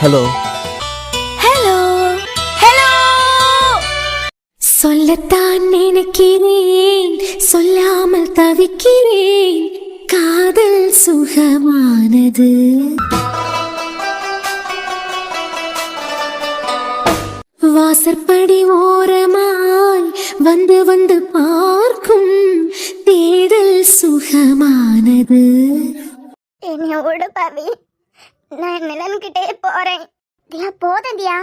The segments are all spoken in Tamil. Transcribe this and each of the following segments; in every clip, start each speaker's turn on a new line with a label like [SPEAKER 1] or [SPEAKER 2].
[SPEAKER 1] Hello
[SPEAKER 2] hello hello. சொல்லத்தான் நினைக்கிறேன், சொல்லாமல் தவிக்கிறேன். காதல் சுகமானது. வாசற்படி ஓரமாய் வந்து வந்து பார்க்கும் தேடல் சுகமானது.
[SPEAKER 3] என்னைய விடு பவி, நான் நிலன்கிட்டே போறேன். தியா போதும் தியா,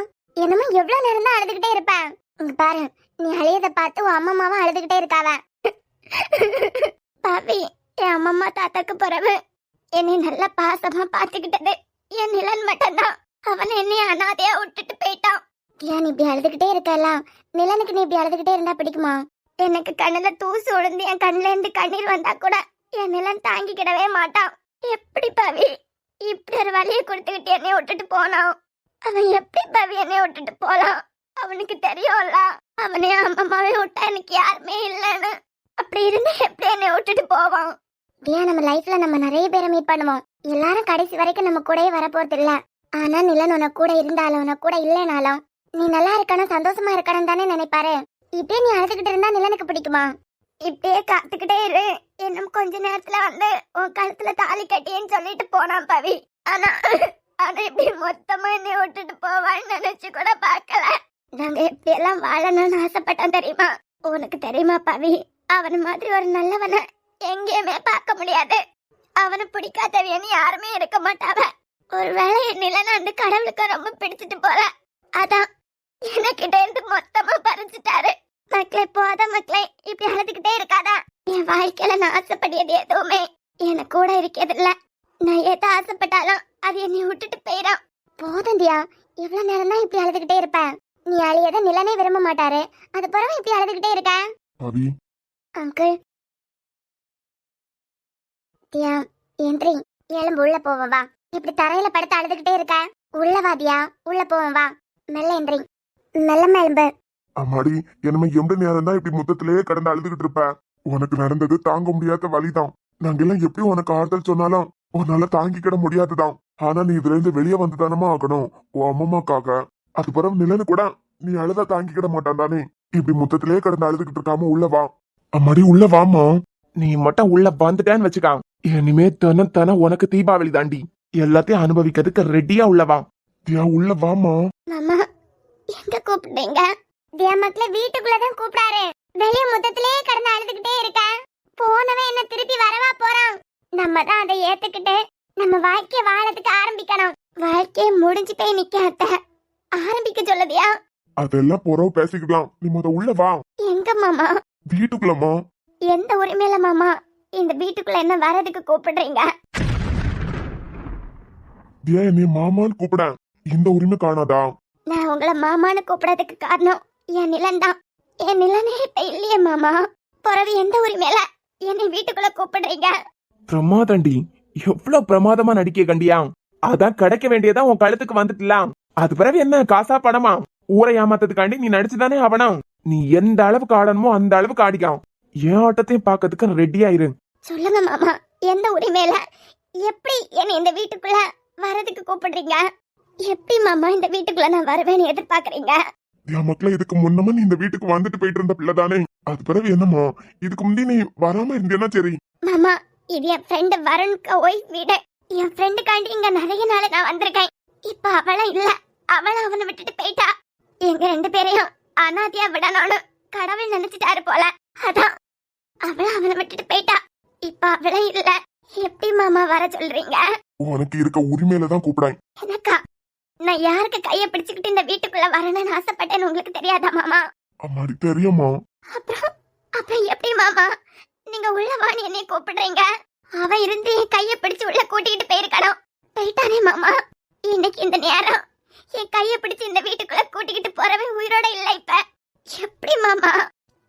[SPEAKER 3] என்னமோ எவ்வளவு நேரம் தான் அழுதுகிட்டே இருப்பேன். இங்க பாரு, நீ அழியதை பார்த்து உன் அம்மாவும் அழுதுகிட்டே இருக்காவ. பவி, என் அம்மம்மா தாத்தாக்கு பிறகு என்னை நல்லா பாசமா பாத்துக்கிட்டது என் நிலன் மட்டும்தான். அவன் என்னை அனாதையா விட்டுட்டு போயிட்டான். தியா, நீ இப்படி அழுதுகிட்டே இருக்கல, நிலனுக்கு நீ இப்படி அழுதுகிட்டே இருந்தா பிடிக்குமா? எனக்கு கண்ணுல தூசு உழுந்து என் கண்ணுல இருந்து கண்ணீர் வந்தா கூட என் நிலன் தாங்கிக்கிடவே மாட்டான். எப்படி பவி இப்படி ஒரு வழியை கொடுத்துக்கிட்டு என்னை விட்டுட்டு போனான்? அவன் எப்படி பவி என்னை விட்டுட்டு போலாம்? அவனுக்கு தெரியும்ல, அவனே அம்மாவே விட்டா எனக்கு யாருமே இல்லைன்னு. அப்படி இருந்து எப்படி என்னை விட்டுட்டு போவான்? தியா, நம்ம லைஃப்ல நம்ம நிறைய பேரை மீட் பண்ணுவோம். எல்லாரும் கடைசி வரைக்கும் நம்ம கூடயே வரப்போறது இல்ல. ஆனா நிலன் உனக்கு கூட இருந்தாலும் உனக்கு கூட இல்லைனாலும் நீ நல்லா இருக்கணும், சந்தோஷமா இருக்கணும் தானே நினைப்பாரு. இப்படியே நீ அழுதுகிட்டு இருந்தா நிலனுக்கு பிடிக்குமா? இப்படியே காத்துக்கிட்டே இரு, இன்னும் கொஞ்ச நேரத்துல வந்து உன் கழுத்துல தாலி கட்டியேன்னு சொல்லிட்டு போனான் பவி. ஆனா ஆனா இப்படி மொத்தமா என்னை விட்டுட்டு போவான்னு நினைச்சு கூட பாக்கல. நாங்க எப்படி எல்லாம் வாழணும்னு ஆசைப்பட்டோம் தெரியுமா? உனக்கு தெரியுமா பவி, அவன மாதிரி ஒரு நல்லவனை எங்கேயுமே பார்க்க முடியாது. அவனை பிடிக்காதவியன்னு யாருமே இருக்க மாட்டாவ. ஒருவேளை என் நிலனை அந்த கடவுளுக்கு ரொம்ப பிடிச்சிட்டு போல, அதான் எனக்கிட்ட இருந்து மொத்தமா பறிச்சுட்டாரு. மக்களே போத மக்களே, இப்படி அழுதுகிட்டே இருக்காதா. என் வாழ்க்கையில நான் ஆசைப்படியது எதுவுமே எனக்கு கூட இருக்கிறது இல்ல. நான் எதை ஆசைப்பட்டாலும் அது என்னை விட்டுட்டு போயிடும். போதும் தியா, இவ்வளவு நேரம் தான் இப்படி அழுதுகிட்டே இருப்பேன். நீ அழியத நிலனே விரும்ப மாட்டாரு, அது பிறகு இப்படி அழுதுகிட்டே இருக்க.
[SPEAKER 1] பவி,
[SPEAKER 3] அங்கிள். தியா, எந்திரி, எலும்பு உள்ள போவோம் வா. இப்படி தரையில படுத்து அழுதுகிட்டே இருக்க, உள்ள வா தியா, உள்ள போவோம் வா. மெல்ல எந்திரி, மெல்ல எலும்பு.
[SPEAKER 4] அம்மாடி, என்னமே எவ்வளவு நேரம் தான் இப்படி முத்தத்திலேயே கடந்து அழுதுகிட்டு இருப்ப? உனக்கு நடந்தது தாங்க முடியாத வலிதான். நாங்க எல்லாம் எப்படி உனக்கு ஆறுதல் சொன்னாலும் உன்னால தாங்கிக்கிட முடியாதுதான். ஆனா நீ இதுல இருந்து வெளியே வந்துதானமா ஆகணும், உன் அம்மாக்காக. அது பிறகு நிலனு கூட நீ அழுதா தாங்கிக்கிட மாட்டான் தானே. இப்படி முத்தத்திலேயே கடந்து அழுதுகிட்டு இருக்காம உள்ள வா. அம்மாடி உள்ள வாமா.
[SPEAKER 1] நீ மட்டும் உள்ள வந்துட்டேன்னு வச்சுக்கா, இனிமே தானே உனக்கு தீபாவளி தாண்டி. எல்லாத்தையும் அனுபவிக்கிறதுக்கு ரெடியா உள்ளவா.
[SPEAKER 4] தியா உள்ள வாமா.
[SPEAKER 3] மாமா, எங்க கூப்பிட்டீங்க? தியா மக்களே வீட்டுக்குள்ளதான் கூப்பிடாரு. வெளிய முத்தத்திலேயே கடந்து அழுதுகிட்டே இருக்க, போனவன் என்ன திருப்பி வரவா போறான்? நம்ம தான் அதை ஏத்துக்கிட்டு நம்ம வாழ்க்கைய வாழறதுக்கு ஆரம்பிக்கணும். வாழ்க்கைய முடிஞ்சு போய் நிக்காத, ஆரம்பிக்க சொல்லுதியா?
[SPEAKER 4] அதெல்லாம் போறோம், பேசிக்கலாம். நீ முத உள்ள வா.
[SPEAKER 3] எங்க மாமா?
[SPEAKER 4] வீட்டுக்குள்ளமா.
[SPEAKER 3] எந்த உரிமையில மாமா இந்த வீட்டுக்குள்ள என்ன வரதுக்கு கூப்பிடுறீங்க?
[SPEAKER 4] தியா, நீ மாமான்னு கூப்பிட இந்த உரிமை காணாதா?
[SPEAKER 3] நான் உங்களை மாமான்னு கூப்பிடறதுக்கு காரணம் என் நிலன் தான். என் நிலனே இப்ப இல்லையே மாமா, பிறகு எந்த உரிமையில என்னை வீட்டுக்குள்ள கூப்பிடுறீங்க?
[SPEAKER 1] பிரமாதண்டி, எவ்வளவு பிரமாதமா நடிக்க கண்டியா. அதான் கிடைக்க வேண்டியதா உன் கழுத்துக்கு வந்துட்டலாம். அது பிறகு என்ன காசா பணமா? ஊரை ஏமாத்ததுக்காண்டி நீ நடிச்சுதானே ஆவணும். நீ எந்த அளவுக்கு ஆடணுமோ அந்த அளவுக்கு ஆடிக்காம். என் ஆட்டத்தையும் பாக்கிறதுக்கு ரெடியா இரு.
[SPEAKER 3] சொல்லுங்க மாமா, எந்த உரிமையில எப்படி என்னை இந்த வீட்டுக்குள்ள வரதுக்கு கூப்பிடுறீங்க? எப்படி மாமா இந்த வீட்டுக்குள்ள நான் வருவேன்னு எதிர்பார்க்கறீங்க?
[SPEAKER 4] தியா மக்களே, இதுக்கு முன்னமா நீ இந்த வீட்டுக்கு வந்துட்டு போயிட்டு இருந்த பிள்ளை தானே. அது பிறகு என்னமா இதுக்கு முந்தி நீ வராம இருந்தேன்னா சரி.
[SPEAKER 3] மாமா, இது என் ஃப்ரெண்டு வருண்க்கு ஒய்ஃப் வீடு. என் ஃப்ரெண்டுக்காண்டி இங்க நிறைய நாள் நான் வந்திருக்கேன். இப்ப அவளும் இல்ல, அவளும் அவனை விட்டுட்டு போயிட்டா. எங்க ரெண்டு பேரையும் அனாதையா விடணும்னு கடவுள் நினைச்சிட்டாரு போல, அதான் அவளும் அவனை விட்டுட்டு போயிட்டா. இப்ப அவளும் இல்ல, எப்படி மாமா வர சொல்றீங்க?
[SPEAKER 4] உனக்கு இருக்க உரிமையில தான் கூப்பிடாய்.
[SPEAKER 3] எனக்கா? நான் யாருக்கு கைய பிடிச்சுக்கிட்டு இந்த வீட்டுக்குள்ள வரணும்னு ஆசைப்பட்டேன்னு உங்களுக்கு தெரியாதா மாமா?
[SPEAKER 4] அம்மாடி தெரியுமா.
[SPEAKER 3] அப்புறம் எப்படி மாமா நீங்க உள்ள வாணி என்னை கூப்பிடுறீங்க? அவன் இருந்து என் கைய பிடிச்சு உள்ள கூட்டிட்டு போயிருக்கணும், போயிட்டானே மாமா. இன்னைக்கு இந்த நேரம் என் கைய பிடிச்சு இந்த வீட்டுக்குள்ள கூட்டிக்கிட்டு போறவன் உயிரோட இல்ல. இப்ப எப்படி மாமா,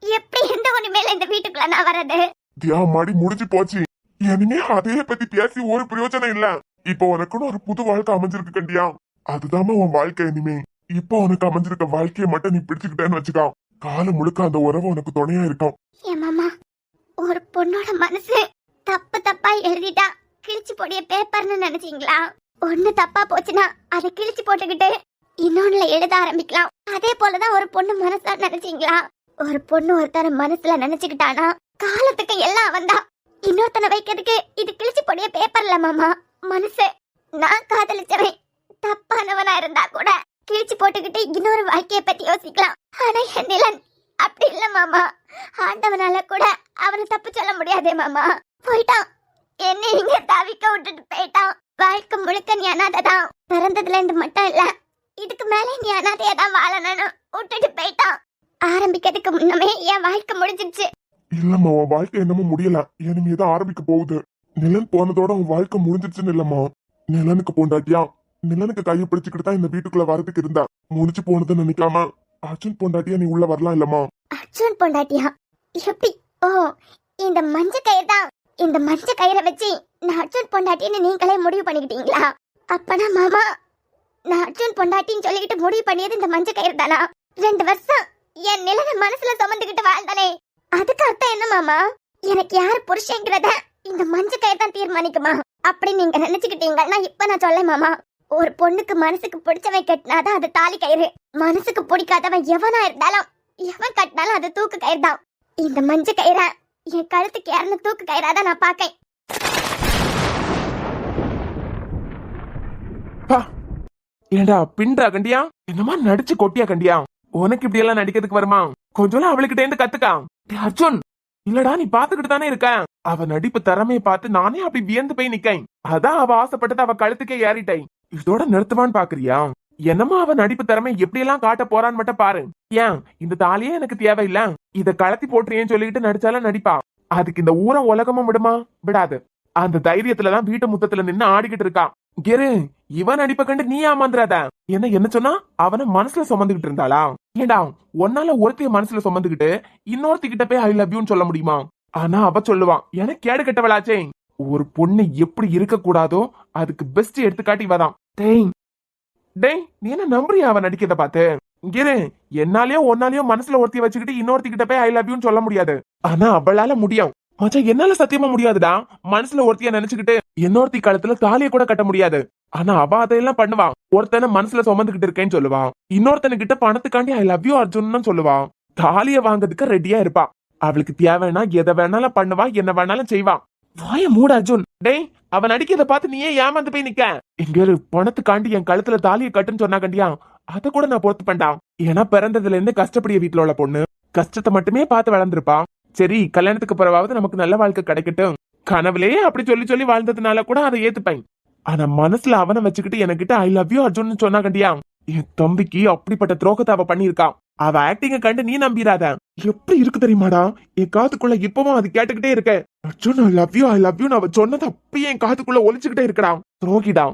[SPEAKER 3] எப்படி எந்த உரிமையில இந்த வீட்டுக்குள்ள நான் வர்றது?
[SPEAKER 4] தியா மாடி முடிஞ்சு போச்சு. இனிமே அதைய பத்தி பேசி ஒரு பிரயோஜனம் இல்ல. இப்ப உனக்குன்னு ஒரு புது வாழ்க்கை அமைஞ்சிருக்கு கண்டியா, அதுதாம உன் வாழ்க்கை. இனிமே இப்ப உனக்கு அமைஞ்சிருக்க வாழ்க்கையை மட்டும் நீ பிடிச்சுக்கிட்டேன்னு வச்சுக்கா, காலம் முழுக்க அந்த உறவு உனக்கு துணையா இருக்கும்.
[SPEAKER 3] ஏன் மாமா, ஒரு பொண்ணோட மனசு தப்பு தப்பா எழுதிட்டா கிழிச்சு போடிய பேப்பர்னு நினைச்சீங்களா? ஒண்ணு தப்பா போச்சுன்னா அதை கிழிச்சு போட்டுக்கிட்டு இன்னொன்னுல எழுத ஆரம்பிக்கலாம். அதே போலதான் ஒரு பொண்ணு மனசுல நினைச்சீங்களா? ஒரு பொண்ணு ஒருத்தர மனசுல நினைச்சுக்கிட்டானா காலத்துக்கு எல்லாம் வந்தா இன்னொருத்தனை வைக்கிறதுக்கு இது கிழிச்சு போடிய பேப்பர்ல மாமா. மனசு நான் காதலிச்சவன் தப்பானவனா இருந்தா கூட கிழிச்சு போட்டுக்கிட்டு இன்னொரு வாழ்க்கைய பத்தி யோசிக்கலாம். ஆனா என் நிலன் அப்படி இல்ல மாமா. ஆண்டவனால கூட அவனை தப்பு சொல்ல முடியாதே மாமா. போயிட்டான், என்ன இங்க தவிக்க விட்டுட்டு போயிட்டான். வாழ்க்கை முழுக்க நீ அனாதைதான். பிறந்ததுல இருந்து மட்டும் இல்ல, இதுக்கு மேல நீ அனாதையா தான் வாழணும்னு விட்டுட்டு போயிட்டான். ஆரம்பிக்கிறதுக்கு முன்னமே என் வாழ்க்கை முடிஞ்சிருச்சு.
[SPEAKER 4] இல்லம்மா, உன் வாழ்க்கை என்னமோ முடியல, இனிமேதான் ஆரம்பிக்க போகுது. நிலன் போனதோட உன் வாழ்க்கை முடிஞ்சிருச்சுன்னு இல்லம்மா. நிலனுக்கு பொண்டாட்டியா, நிலனுக்கு கையை பிடிச்சுக்கிட்டு தான் இந்த வீட்டுக்குள்ள வரதுக்கு இருந்தா. முடிச்சு போனதுன்னு நினைக்காம அர்ஜுன் பொண்டாட்டியா நீ உள்ள வரலாம் இல்லம்மா.
[SPEAKER 3] அர்ஜுன் பொண்டாட்டியா? எப்படி? ஓ, இந்த மஞ்ச கயிறு தான். இந்த மஞ்ச கயிறை வச்சு நான் அர்ஜுன் பொண்டாட்டின்னு நீங்களே முடிவு பண்ணிக்கிட்டீங்களா? அப்பனா மாமா, நான் அர்ஜுன் பொண்டாட்டின்னு சொல்லிக்கிட்டு முடிவு பண்ணியது இந்த மஞ்ச கயிறு தானா? 2 வருஷம் என் நிலனை மனசுல சுமந்துக்கிட்டு வாழ்ந்தானே, அதுக்கு அர்த்தம் என்ன மாமா? எனக்கு யாரு புருஷங்கிறத இந்த மஞ்ச கயிறு தான் தீர்மானிக்குமா? அப்படி நீங்க நினைச்சுக்கிட்டீங்கன்னா இப்ப நான் சொல்ல மாமா, ஒரு பொண்ணுக்கு மனசுக்கு பிடிச்சவன் கட்டினாதான் அது தாலி கயிறு. மனசுக்கு பிடிக்காதவன் எவனா இருந்தாலும் எவன் கட்டினாலும் அது தூக்கு கயிறு தான். இந்த மஞ்ச கயிற என் கழுத்துக்கு ஏறின தூக்கு கயிறா தான் நான் பாக்கேன்.
[SPEAKER 1] ஏண்டா பின்றா கண்டியா, என்னமா நடிச்சு கொட்டியா கண்டியா? உனக்கு இப்படி எல்லாம் நடிக்கிறதுக்கு வருமா? கொஞ்சம் அவளுக்கிட்ட இருந்து கத்துக்கா. டேய் அர்ஜுன், இல்லடா நீ பாத்துக்கிட்டு தானே இருக்க. அவ நடிப்பு திறமையை பார்த்து நானே அப்படி வியந்து போய் நிக்கேன். அதான் அவ ஆசைப்பட்டது அவ கழுத்துக்கே ஏறிட்டேன். இதோட நிறுத்துவான்னு பாக்குறியா? என்னமா அவ நடிப்பு திறமை எப்படி எல்லாம் காட்ட போறான்னு மட்டும் பாரு. ஏன் இந்த தாலியே எனக்கு தேவையில்ல, இத கலத்தி போட்டுறேன்னு சொல்லிட்டு நடிச்சாலும் நடிப்பா. அதுக்கு இந்த ஊரம் உலகமும் விடுமா? விடாது. அந்த தைரியத்துலதான் வீட்டு முத்தத்துல நின்னு ஆடிக்கிட்டு இருக்கா. கேரு, இவன் நடிப்ப கண்டு நீ ஏமாந்துறாத. என்ன சொன்னா அவன மனசுல சுமந்துகிட்டு இருந்தாளா? ஏண்டா ஒன்னால ஒருத்தைய மனசுல சுமந்துகிட்டு இன்னொருத்திக்கிட்ட போய் ஐ லவ் யூன்னு சொல்ல முடியுமா? ஆனா அவ சொல்லுவான், எனக்கு கேடு கட்டவளாச்சே. ஒரு பொண்ணு எப்படி இருக்க கூடாதோ அதுக்கு பெஸ்ட் எடுத்துக்காட்டி இவதான். டேய் டேய், நீ என்ன நம்புறியா அவன் நடிக்கிறத பாத்து? இங்கே என்னாலயோ ஒன்னாலயோ மனசுல ஒருத்தி வச்சுக்கிட்டு இன்னொருத்திக்கிட்ட போய் ஐ லவ் யூன்னு சொல்ல முடியாது. ஆனா அவளால முடியும். மச்சான், என்னால சத்தியமா முடியாதுடா. மனசுல ஒருத்திய நினைச்சுக்கிட்டு இன்னொருத்தி காலத்துல தாலிய கூட கட்ட முடியாது. ஆனா அவ அதையெல்லாம் பண்ணுவா. ஒருத்தனை மனசுல சுமந்துகிட்டு இருக்கேன்னு சொல்லுவா, இன்னொருத்தனு கிட்ட பணத்துக்காண்டி ஐ லவ் யூ அர்ஜுன் சொல்லுவா. தாலிய வாங்கறதுக்கு ரெடியா இருப்பா. அவளுக்கு தேவைன்னா எதை வேணாலும் பண்ணுவா, என்ன வேணாலும் செய்வா. வாய மூட அர்ஜுன். டேய், அவன் அடிக்கிறத பார்த்து நீயே ஏமாந்து போய் நிக்க. எங்க பணத்துக்காண்டி என் கழுத்துல தாலியை கட்டுன்னு சொன்னா கண்டியா, அத கூட நான் பொறுத்து பண்ணான். ஏன்னா பிறந்ததுல இருந்து கஷ்டப்படிய வீட்டுல உள்ள பொண்ணு கஷ்டத்தை மட்டுமே பார்த்து வளர்ந்துருப்பா. சரி, கல்யாணத்துக்கு பிறவாவது நமக்கு நல்ல வாழ்க்கை கிடைக்கட்டும் கனவுலயே அப்படி சொல்லி சொல்லி வாழ்ந்ததுனால கூட அதை ஏத்துப்பேன். ஆனா மனசுல அவனை வச்சுக்கிட்டு என்கிட்ட ஐ லவ் யூ அர்ஜுன் சொன்னா கண்டியா, என் தம்பிக்கு அப்படிப்பட்ட துரோகத்தை அவ பண்ணிருக்கா. அவ ஆக்டிங்க கண்டு நீ நம்பிராத. எப்படி இருக்கு தெரியுமாடா, என் காதுக்குள்ள இப்பவும் அது கேட்டுக்கிட்டே இருக்க. அர்ஜுன் ஐ லவ் யூ அவ சொன்னது அப்பயே என் காதுக்குள்ள ஒலிச்சுக்கிட்டே இருக்கடா. துரோகிடா,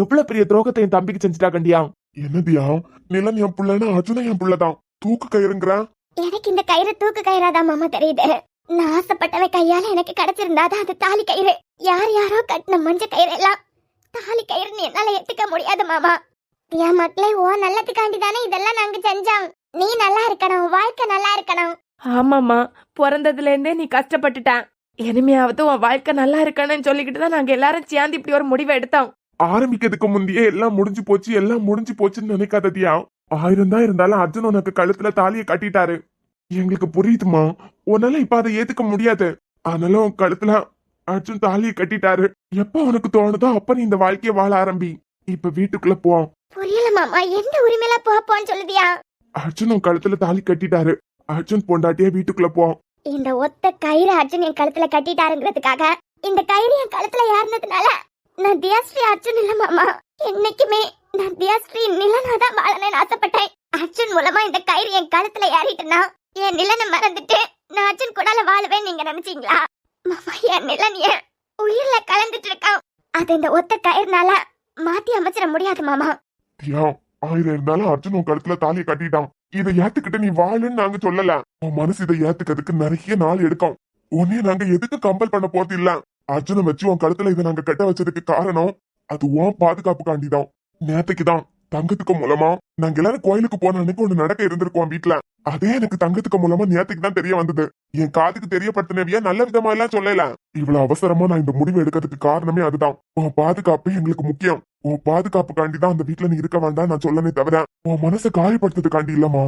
[SPEAKER 1] எவ்வளவு பெரிய துரோகத்தை என் தம்பிக்கு செஞ்சுட்டா கண்டியா.
[SPEAKER 4] என்னதியா, நிலன் என் புள்ளனா அர்ஜுனா என் புள்ளதான். தூக்கு கயிறுங்கிற
[SPEAKER 3] எனக்கு இந்த கயிறு தூக்கு கயிறாதான் மாமா தெரியுது. நான் ஆசைப்பட்டவன் கையால எனக்கு கிடைச்சிருந்தாதான் அது தாலி கயிறு. யார் யாரோ கட்டின மஞ்ச கயிறு எல்லாம் தாலி கயிறுன்னு என்னால ஏத்துக்க முடியாது மாமா. என் மக்களே, ஓ நல்லதுக்காண்டி தானே இதெல்லாம் நாங்க செஞ்சோம். நீ நல்லா இருக்கணும், வாழ்க்கை நல்லா இருக்கணும்.
[SPEAKER 5] ஆமாம்மா, பிறந்ததுல இருந்தே நீ கஷ்டப்பட்டுட்டான். இனிமையாவது உன் வாழ்க்கை நல்லா இருக்கணும்னு சொல்லிக்கிட்டு தான் நாங்க எல்லாரும் சேர்ந்து இப்படி ஒரு முடிவை எடுத்தோம்.
[SPEAKER 4] ஆரம்பிக்கிறதுக்கு முந்தையே எல்லாம் முடிஞ்சு போச்சுன்னு நினைக்காததியா. 1000 தான் இருந்தாலும் அர்ஜுன் உனக்கு கழுத்துல தாலியை கட்டிட்டாரு. எங்களுக்கு புரியுதுமா, உன்னால இப்ப அதை ஏத்துக்க முடியாது. ஆனாலும் உன் கழுத்துல அர்ஜுன் தாலியை கட்டிட்டாரு. எப்ப உனக்கு தோணுதோ அப்ப நீ இந்த வாழ்க்கைய வாழ ஆரம்பி. இப்ப வீட்டுக்குள்ள போ.
[SPEAKER 3] புரியல மாமா, எந்த உரிமையில போன்னு சொல்லுதியா?
[SPEAKER 4] அர்ஜுன் உன் கழுத்துல தாலி கட்டிட்டாரு. அர்ஜுன் பொண்டாட்டியே வீட்டுக்குள்ள போ.
[SPEAKER 3] இந்த ஒத்த கயிறு அர்ஜுன் என் கழுத்துல கட்டிட்டாருங்கிறதுக்காக இந்த கயிறு என் கழுத்துல ஏறினதுனால நான் தியாஸ்ரீ அர்ஜுன் இல்ல மாமா. என்னைக்குமே நான் தியாஸ்ரீ நிலனாதான் வாழணும்னு ஆசைப்பட்டேன். அர்ஜுன் மூலமா இந்த கயிறு என் கழுத்துல ஏறிட்டுனா என் நிலனை மறந்துட்டு நான் அர்ஜுன் கூட வாழுவேன் நீங்க நினைச்சீங்களா மாமா? என் நிலன் என் உயிர்ல கலந்துட்டு இருக்கான். அது இந்த ஒத்த கயிறுனால மாத்தி அமைச்சிட முடியாது மாமா.
[SPEAKER 4] தியா, 1000 இருந்தாலும் அர்ஜுன் உன் கழுத்துல தாலியை கட்டிட்டான். இதை ஏத்துக்கிட்டு நீ வாழுன்னு நாங்க சொல்லல. உன் மனசு இதை ஏத்துக்கிறதுக்கு நிறைய நாள் எடுக்கும். உன்னைய நாங்க எதுக்கு கம்பல் பண்ண போறது இல்ல. அர்ஜுனை வச்சு உன் கழுத்துல இதை நாங்க கட்ட வச்சதுக்கு காரணம் அது உன் பாதுகாப்புக்காண்டிதான். நேத்துக்குதான் தங்கத்துக்கு மூலமா நாங்க எல்லாரும் கோயிலுக்கு போன அன்னைக்கு ஒண்ணு நடக்க இருந்திருக்கோம் வீட்டுல. அதே எனக்கு தங்கத்துக்கு மூலமா நேத்துக்கு தான் தெரிய வந்தது. என் காதுக்கு தெரியப்படுத்தினவியா நல்ல விதமா எல்லாம் சொல்லல. இவ்வளவு அவசரமா நான் இந்த முடிவு எடுக்கிறதுக்கு காரணமே அதுதான். உன் பாதுகாப்பு எங்களுக்கு முக்கியம். உன் பாதுகாப்புக்காண்டி தான் அந்த வீட்டுல நீ இருக்க வேண்டாம் நான் சொல்லனே தவிர உன் மனசை காயப்படுத்துறதுக்காண்டி இல்லம்மா.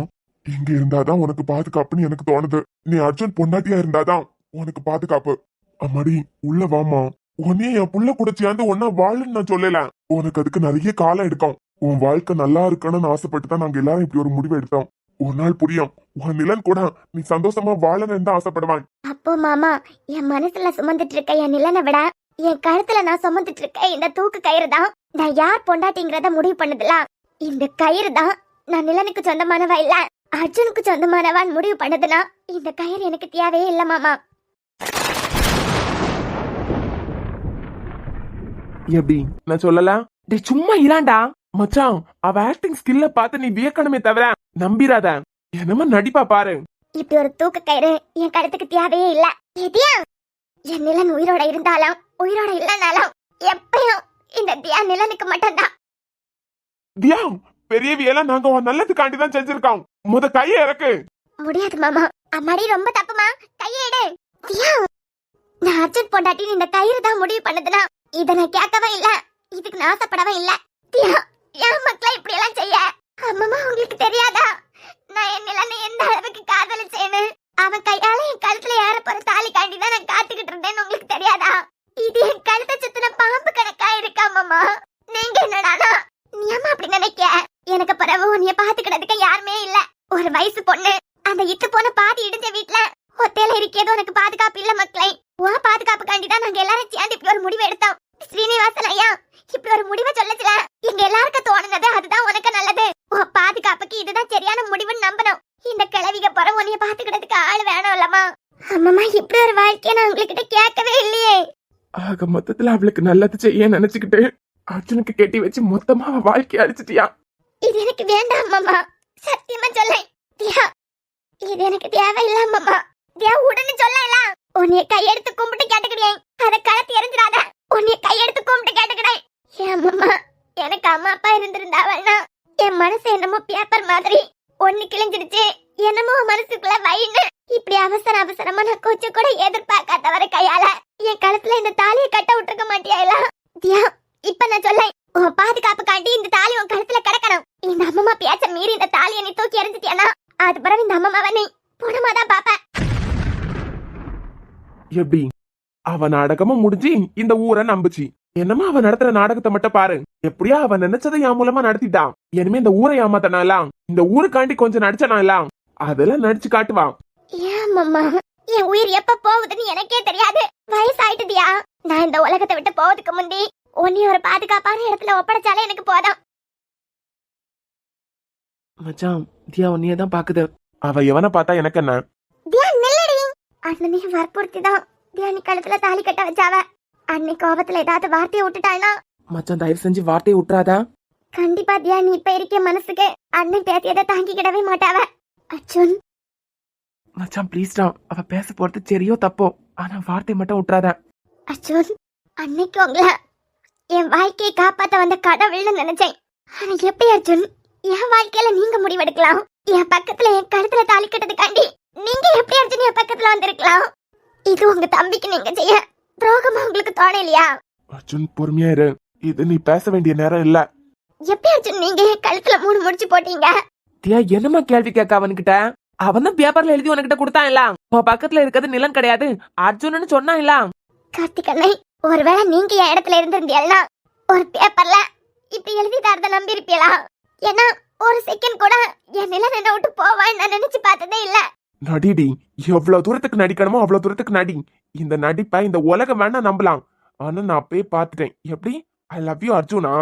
[SPEAKER 4] இங்க இருந்தாதான் உனக்கு பாதுகாப்புன்னு எனக்கு தோணுது. நீ அர்ஜுன் பொண்டாட்டியா இருந்தாதான் உனக்கு பாதுகாப்பு. அம்மாடி உள்ள வாமா. உன்னையே என் புள்ள கூட சேர்ந்து ஒன்னா வாழுன்னு நான் சொல்லல. உனக்கு அதுக்கு நிறைய காலம் எடுக்கும். உன் வாழ்க்கை நல்லா இருக்கணும்னு ஆசைப்பட்டு தான் நாங்க எல்லாரும் இப்படி ஒரு முடிவு எடுத்தோம். ஒரு நாள் புரியும். உன் நிலன் கூட நீ சந்தோஷமா வாழணும்னு தான் ஆசைப்படுவான்.
[SPEAKER 3] அப்போ மாமா, என் மனசுல சுமந்துட்டு இருக்க என் நிலனை விட என் கழுத்துல நான் சுமந்துட்டு இருக்க இந்த தூக்கு கயிறு தான் நான் யார் பொண்டாட்டிங்கிறத முடிவு பண்ணதுல. இந்த கயிறு தான் நான் நிலனுக்கு சொந்தமானவா இல்ல அர்ஜுனுக்கு சொந்தமானவான்னு முடிவு பண்ணதுன்னா இந்த கயிறு எனக்கு தேவையே இல்ல மாமா.
[SPEAKER 1] எப்படி நான் சொல்லல? டேய் சும்மா இராண்டா மச்சான். அவ ஆக்டிங் ஸ்கில்ல பார்த்து நீ வியக்கணுமே தவிர நம்பிராத. என்னமா நடிப்பா பாரு.
[SPEAKER 3] இப்படி ஒரு தூக்கு கயிறு என் கழுத்துக்கு தேவையே இல்ல. தியா, என் நிலன் உயிரோட இருந்தாலும் உயிரோட இல்லனாலும் எப்பயும் இந்த தியா நிலனுக்கு மட்டும்தான்.
[SPEAKER 1] தியா பெரியவியெல்லாம் நாங்க உன் நல்லதுக்காண்டி தான் செஞ்சிருக்கோம். முத கையை இறக்கு.
[SPEAKER 3] முடியாது மாமா, அம்மாடி ரொம்ப தப்புமா. கையேடு தியா. நான் அர்ஜுன் பொண்டாட்டி இந்த கயிறு தான் முடிவு பண்ணதுனா இத நான் கேட்கவே இல்ல, இதுக்கு நான் ஆசைப்படவே இல்ல. தியா, என் மக்களா இப்படி எல்லாம் செய்ய அம்மா உங்களுக்கு தெரியாதா? நான் என் நிலனை எந்த அளவுக்கு காதலிச்சேன்னு. அவன் கையால என் கழுத்துல ஏற போற தாலி காண்டி தான் நான் காத்துக்கிட்டு இருந்தேன்னு உங்களுக்கு தெரியாதா? இது என் கழுத்தை சுத்தின பாம்பு கணக்கா இருக்கா மாமா. நீங்க என்னடானா நீ அம்மா அப்படி நினைக்க? எனக்கு பிறகு உன்னைய பாத்துக்கிட்டதுக்கு யாருமே இல்ல. ஒரு வயசு பொண்ணு அந்த இட்டு போன பாதி இடிஞ்ச வீட்டுல ஒத்தையில இருக்கேதோ எனக்கு பாதுகாப்பு இல்ல மக்களே. உன் பாதுகாப்புக்காண்டி தான் நாங்க எல்லாரும் சேர்ந்து இப்படி ஒரு முடிவு எடுத்தோம். ஸ்ரீனிவாசன் ஐயா இப்படி ஒரு முடிவை சொல்லச்சுல எங்க எல்லாருக்கும் தோணுனது அதுதான் உனக்கு நல்லது. உன் பாதுகாப்புக்கு இதுதான் சரியான முடிவுன்னு நம்பணும். இந்த கிழவிக போற உன்னைய பாத்துக்கிட்டதுக்கு ஆள் வேணும் இல்லம்மா. அம்மா இப்படி ஒரு வாழ்க்கைய நான் உங்ககிட்ட கேட்கவே இல்லையே.
[SPEAKER 1] ஆக மொத்தத்துல அவளுக்கு நல்லது செய்ய நினைச்சுக்கிட்டு அர்ஜுனுக்கு கெட்டி வச்சு மொத்தமா அவ வாழ்க்கைய அழிச்சிட்டியா?
[SPEAKER 3] இது எனக்கு வேண்டாம் மாமா, சத்தியமா சொல்லேன். தியா, இது எனக்கு தேவையில்ல மாமா. தியா உடனே சொல்லலாம். உன்னைய கையெடுத்து கும்பிட்டு கேட்டுக்கிறேன், அத கலத்தி எரிஞ்சிடாத. உன்னைய கையெடுத்து கும்பிட்டு கேட்டுக்கிறேன். ஏன் மாமா, எனக்கு அம்மா அப்பா இருந்திருந்தாவன்னா என் மனசு என்னமோ பேப்பர் மாதிரி ஒண்ணு கிழிஞ்சிருச்சு. என்னமோ மனசுக்குள்ள வயின்னு இப்படி அவசர அவசரமா நான் கொஞ்சம் கூட எதிர்பார்க்காதவர கையால என் கழுத்துல இந்த தாலியை கட்ட விட்டுருக்க மாட்டியா? தியா, இப்ப நான் சொல்லேன், உன் பாதுகாப்புக்காண்டி இந்த தாலி உன் கழுத்துல கிடக்கணும். இந்த அம்மா பேச்ச மீறி இந்த தாலியை நீ தூக்கி எறிஞ்சிட்டியானா அது பிறகு இந்த அம்மாவை நீ புடமாதான் பாப்ப.
[SPEAKER 1] எப்படி அவ நாடகமா முடிஞ்சு இந்த ஊரை நம்புச்சு. என்னமா அவ நடத்துற நாடகத்தை மட்டும் பாரு. எப்படியா அவ நினைச்சதை என் மூலமா நடத்திட்டான். இனிமே இந்த ஊரை ஏமாத்தனாலாம், இந்த ஊருக்காண்டி கொஞ்சம் நடிச்சனாலாம், அதெல்லாம் நடிச்சு காட்டுவான்.
[SPEAKER 3] ஏன் மாமா, என் உயிர் எப்ப போகுதுன்னு எனக்கே தெரியாது. வயசாயிட்டுதியா. நான் இந்த உலகத்தை விட்டு போவதுக்கு முந்தி உன்னை ஒரு பாதுகாப்பான இடத்துல ஒப்படைச்சாலே எனக்கு போதும்.
[SPEAKER 1] மச்சான் தியா உன்னையே தான் பாக்குது. அவ எவனை பார்த்தா எனக்கு என்ன?
[SPEAKER 3] தியா நில்லடி. அண்ணனே வற்புறுத்தி தான் தியா நீ கழுத்துல தாலி கட்ட வச்சாவ. அன்னை கோபத்துல ஏதாவது வார்த்தையை விட்டுட்டானா?
[SPEAKER 1] மச்சான் தயவு செஞ்சு வார்த்தையை விட்டுறாதா.
[SPEAKER 3] கண்டிப்பா தியா நீ இப்ப இருக்க மனசுக்கு அண்ணன் பேசியதை தாங்கிக்கிடவே மாட்டாவ. அர்ஜுன்
[SPEAKER 1] மச்சான் ப்ளீஸ்டா. அவ பேச போறது சரியோ தப்போ, ஆனா வார்த்தை மட்டும் விட்டுறாத.
[SPEAKER 3] அர்ஜுன், அன்னைக்கு உங்களை என் வாழ்க்கையை காப்பாத்த வந்த கடவுள்னு நினைச்சேன். ஆனா எப்படி அர்ஜுன் என் வாழ்க்கையில நீங்க முடிவெடுக்கலாம்? என் பக்கத்துல என் கழுத்துல தாலி கட்டதுக்காண்டி நீங்க எப்படி அர்ஜுன் என் பக்கத்துல வந்திருக்கலாம்? இது உங்க தம்பிக்கு நீங்க செய்ய துரோகமா உங்களுக்கு தோணலையா?
[SPEAKER 1] அர்ஜுன் பொறுமையா இரு. இது நீ பேச வேண்டிய நேரம் இல்ல.
[SPEAKER 3] எப்படி அர்ஜுன் நீங்க என் கழுத்துல 3 முடிச்சு போட்டீங்க?
[SPEAKER 1] தியா என்னமா கேள்வி கேட்க அவன்கிட்ட? அவன் தான் பேப்பர்ல எழுதி உனக்கிட்ட கொடுத்தான் இல்ல. உன் பக்கத்துல இருக்கிறது நிலன் கிடையாது அர்ஜுன்னு சொன்னான் இல்ல.
[SPEAKER 3] கார்த்திகண்ணை, ஒருவேளை நீங்க என் இடத்துல இருந்திருந்தீங்கன்னா ஒரு பேப்பர்ல இப்படி எழுதி தரத நம்பி இருப்பீங்களா? ஏன்னா ஒரு செகண்ட் கூட என் நிலன் என்ன விட்டு போவான்னு நான் நினைச்சு பார்த்ததே இல்ல.
[SPEAKER 1] நடிடி, எவ்வளவு தூரத்துக்கு நடிக்கணுமோ அவ்வளவு தூரத்துக்கு நடி. இந்த நடிப்பை இந்த உலகம் வேணா நம்பலாம், ஆனா நான் அப்பயே பாத்துட்டேன். எப்படி ஐ லவ் யூ அர்ஜுனா.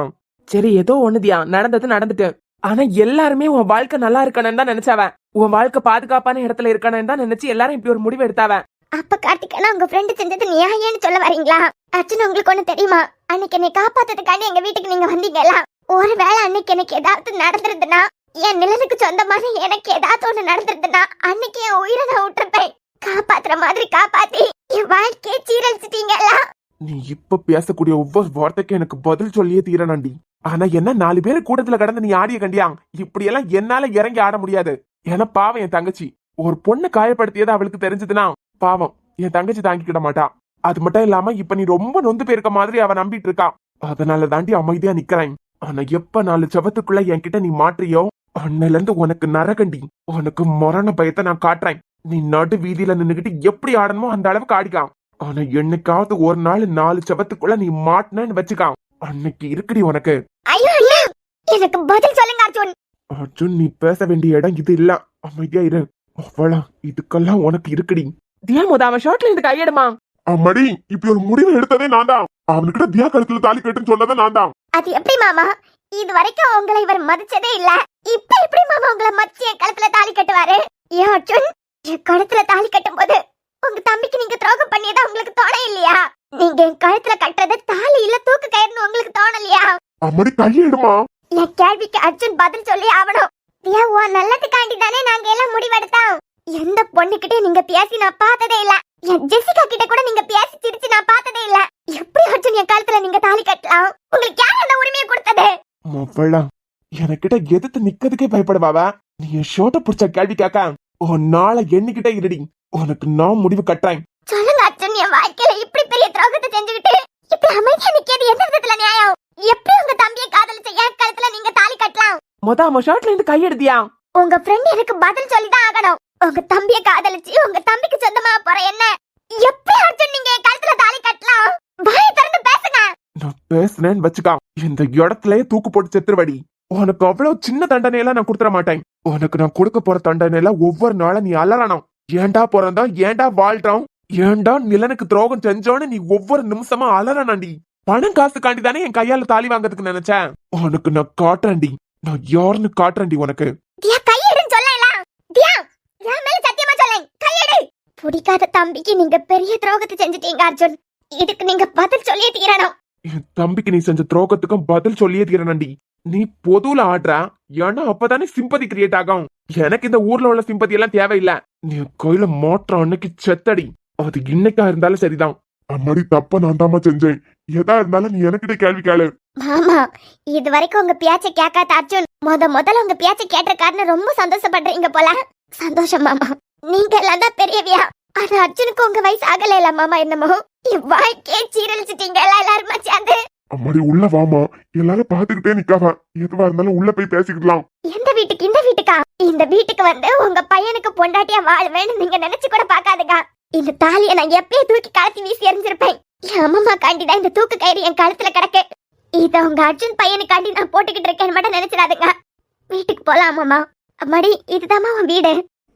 [SPEAKER 1] சரி ஏதோ ஒண்ணுதியா, நடந்தது நடந்துட்டு. ஆனா எல்லாருமே உன் வாழ்க்கை நல்லா இருக்கணும்னு தான் நினைச்சாவ. உன் வாழ்க்கை பாதுகாப்பான இடத்துல இருக்கணும்னு தான் நினைச்சு எல்லாரும் இப்படி ஒரு முடிவு எடுத்தாவ.
[SPEAKER 3] அப்ப கார்த்திகண்ணா உங்க ஃப்ரெண்டு செஞ்சது நியாயம்னு சொல்ல வரீங்களா? அர்ஜுன் உங்களுக்கு ஒண்ணு தெரியுமா? அன்னைக்கு என்னை காப்பாத்துறதுக்காண்டி எங்க வீட்டுக்கு நீங்க வந்தீங்களா? ஒருவேளை அன்னைக்கு எனக்கு ஏதாவது நடந்திருந்ததுன்னா, என் நிலனுக்கு சொந்தமான எனக்கு ஏதாவது ஒண்ணு நடந்திருந்ததுன்னா அன்னைக்கு என் உயிரை நான் விட்டுருப்பேன். காப்பாத்துற மாதிரி காப்பாத்தி என் வாழ்க்கையை சீரழிச்சிட்டீங்களா?
[SPEAKER 1] நீ இப்ப பேசக்கூடிய ஒவ்வொரு வார்த்தைக்கும் எனக்கு பதில் சொல்லியே தீரனாண்டி. ஆனா என்ன 4 பேரு கூட்டத்துல கடந்து நீ ஆடிய கண்டியா? இப்படி எல்லாம் என்னால இறங்கி ஆட முடியாது. ஏன்னா பாவம் என் தங்கச்சி. ஒரு பொண்ணு காயப்படுத்தியது அவளுக்கு தெரிஞ்சதுன்னா பாவம் என் தங்கச்சி தாங்கிக்கிட மாட்டா. அது மட்டும் இல்லாம இப்ப நீ ரொம்ப நொந்து போயிருக்க மாதிரி அவ நம்பிட்டு இருக்கா. அதனால தாண்டி அமைதியா நிக்கிறேன். ஆனா எப்ப 4 செவத்துக்குள்ள என்கிட்ட நீ மாற்றியோ அன்னையில இருந்து உனக்கு நரகண்டி. உனக்கு மரண பயத்தை நான் காட்டுறேன். நீ நடு வீதியில நின்னுகிட்டு எப்படி ஆடணுமோ அந்த அளவுக்கு ஆடிக்கலாம். ஆனா என்னைக்காவது ஒரு நாள் 4 செவத்துக்குள்ள நீ மாட்டினு வச்சுக்கான், அன்னைக்கு இருக்குடி உனக்கு.
[SPEAKER 3] ஐயோ அண்ணா, எனக்கு பதில் சொல்லுங்க அர்ஜுன்.
[SPEAKER 1] அர்ஜுன், நீ பேச வேண்டிய இடம் இது இல்ல. அமைதியா இரு. அவ்வளா இதுக்கெல்லாம் உனக்கு இருக்குடி.
[SPEAKER 5] தியா அவன் ஷர்ட்ல இருந்து கையெடுமா.
[SPEAKER 4] அம்மாடி, இப்படி ஒரு முடிவு எடுத்ததே நான் தான். அவனுக்கிட்ட தியா கழுத்துல தாலி கட்டுன்னு சொன்னதை நான் தான்.
[SPEAKER 3] அது எப்படி மாமா? இது வரைக்கும் உங்களை இவர் மதிச்சதே இல்ல. இப்ப எப்படி மாமா உங்களை மதிச்சு என் கழுத்துல தாலி கட்டுவாரு? ஏன் அர்ஜுன், என் கழுத்துல தாலி கட்டும் போது உங்க தம்பிக்கு நீங்க துரோகம் பண்ணியதா உங்களுக்கு தோண இல்லையா? நீங்க என் கழுத்துல கட்டுறது தாலி இல்ல தூக்கு கயிறுன்னு உங்களுக்கு தோணலையா?
[SPEAKER 4] அம்மாடி, கையெடுமா.
[SPEAKER 3] என் கேள்விக்கு அர்ஜுன் பதில் சொல்லி ஆகணும். தியா, உன் நல்லதுக்காண்டி தானே நாங்க எல்லாம் முடிவெடுத்தோம். எந்த பொண்ணுகிட்டே நீங்க பேசி நான் பார்த்ததே இல்ல. என் ஜெசிகா கிட்ட கூட நீங்க பேசி சிரிச்சு நான் பார்த்ததே இல்ல. எப்படி அர்ஜுன் என் கழுத்துல நீங்க தாலி கட்டலாம்? உங்களுக்கு யார் அந்த உரிமையை கொடுத்தது?
[SPEAKER 1] அவ்வளா எனக்கிட்ட எதிர்த்து நிக்கிறதுக்கே பயப்படுவாவ. நீ என் ஷோட்ட புடிச்ச கேள்வி கேட்க உன் நாளை எண்ணிக்கிட்டே இருடி. உனக்கு நான் முடிவு கட்டுறேன்.
[SPEAKER 3] சொல்லுங்க அர்ஜுன், என் வாழ்க்கையில இப்படி பெரிய துரோகத்தை செஞ்சுக்கிட்டு இப்படி அமைதியா நிக்கிறது எந்த விதத்துல நியாயம்? எப்படி உங்க தம்பியை காதலிச்ச என் கழுத்துல நீங்க தாலி கட்டலாம்?
[SPEAKER 5] அவன் ஷர்ட்ல இருந்து கையெடுத்தியா.
[SPEAKER 3] உங்க ஃப்ரெண்ட் எனக்கு பதில் சொல்லிதான் ஆகணும். உங்க தம்பியை காதலிச்சு உங்க தம்பிக்கு சொந்தமா போற என்ன எப்படி அர்ஜுன் நீங்க என் கழுத்துல தாலி கட்டலாம்? வாயை திறந்து பேசுங்க.
[SPEAKER 1] நான் பேசுனேன்னு வச்சுக்கா, இந்த இடத்துலயே தூக்கு போட்டு செத்துருவடி. உனக்கு அவ்வளவு சின்ன தண்டனையெல்லாம் நான் கொடுத்துட மாட்டேன். உனக்கு நான் கொடுக்க போற தண்டனையில ஒவ்வொரு நாளும் நீ அலறணும். ஏண்டா பிறந்தோம், ஏண்டா வாழ்றோம், ஏண்டா நிலனுக்கு துரோகம் செஞ்சோன்னு நீ ஒவ்வொரு நிமிஷமா அலறனாண்டி. பணம் காசுக்காண்டி தானே என் கையால தாலி வாங்கறதுக்கு நினைச்சேன். உனக்கு நான் காட்டுறேன்டி, நான் யாருன்னு காட்டுறேன்டி உனக்கு.
[SPEAKER 3] தியா, கையெடுன்னு சொல்லலாம். தியா, என் மேல சத்தியமா சொல்லேன், கையெடு. பிடிக்காத தம்பிக்கு நீங்க பெரிய துரோகத்தை செஞ்சுட்டீங்க அர்ஜுன். இதுக்கு நீங்க பதில் சொல்லியே தீரணும்.
[SPEAKER 1] என் தம்பிக்கு நீ செஞ்ச துரோகத்துக்கும் பதில் சொல்லியே தீரனண்டி. நீ பொதுல ஆடுற, ஏன்னா அப்பதானே சிம்பதி கிரியேட் ஆகும். எனக்கு இந்த ஊர்ல உள்ள சிம்பதி எல்லாம் தேவையில்ல. நீ கையில மாற்றம் அன்னைக்கு செத்தடி. அது இன்னைக்கா இருந்தாலும் சரிதான்.
[SPEAKER 4] அம்மாடி, தப்ப நான் தாமா செஞ்சேன். எதா இருந்தாலும் நீ எனக்கிட்ட கேள்வி கேளு.
[SPEAKER 3] மாமா, இது வரைக்கும் உங்க பேச்சை கேட்காத அர்ஜுன் முதல்ல உங்க பேச்சை கேட்டிருக்காருன்னு ரொம்ப சந்தோஷப்படுறீங்க போல. சந்தோஷம் மாமா, நீங்க எல்லாம் தான் பெரியவியா. ஆனா அர்ஜுனுக்கு உங்க வயசு ஆகல இல்ல மாமா. என்னமோ என் வாழ்க்கையே சீரழிச்சிட்டீங்க எல்லாருமா சேர்ந்து.
[SPEAKER 4] அம்மாடி, உள்ள வாமா. எல்லாரும் பாத்துக்கிட்டே நிக்காம எதுவா இருந்தாலும் உள்ள போய் பேசிக்கலாம்.
[SPEAKER 3] எந்த வீட்டுக்கு? இந்த வீட்டுக்கா? இந்த வீட்டுக்கு வந்து உங்க பையனுக்கு பொண்டாட்டியா வாழ்வேன்னு நீங்க நினைச்சு கூட பாக்காதுங்க. இந்த தாலியை நான் எப்பயே தூக்கி கலத்தி வீசி எரிஞ்சிருப்பேன். என் அம்மா காண்டிதான் இந்த தூக்கு கயிறு என் கழுத்துல கிடக்கு. இத உங்க அர்ஜுன் பையனுக்காண்டி நான் போட்டுக்கிட்டு இருக்கேன்னு மட்டும் நினைச்சிடாதுங்க. வீட்டுக்கு போலாம் மாமா. அம்மாடி, இதுதாம்மா உன் வீடு.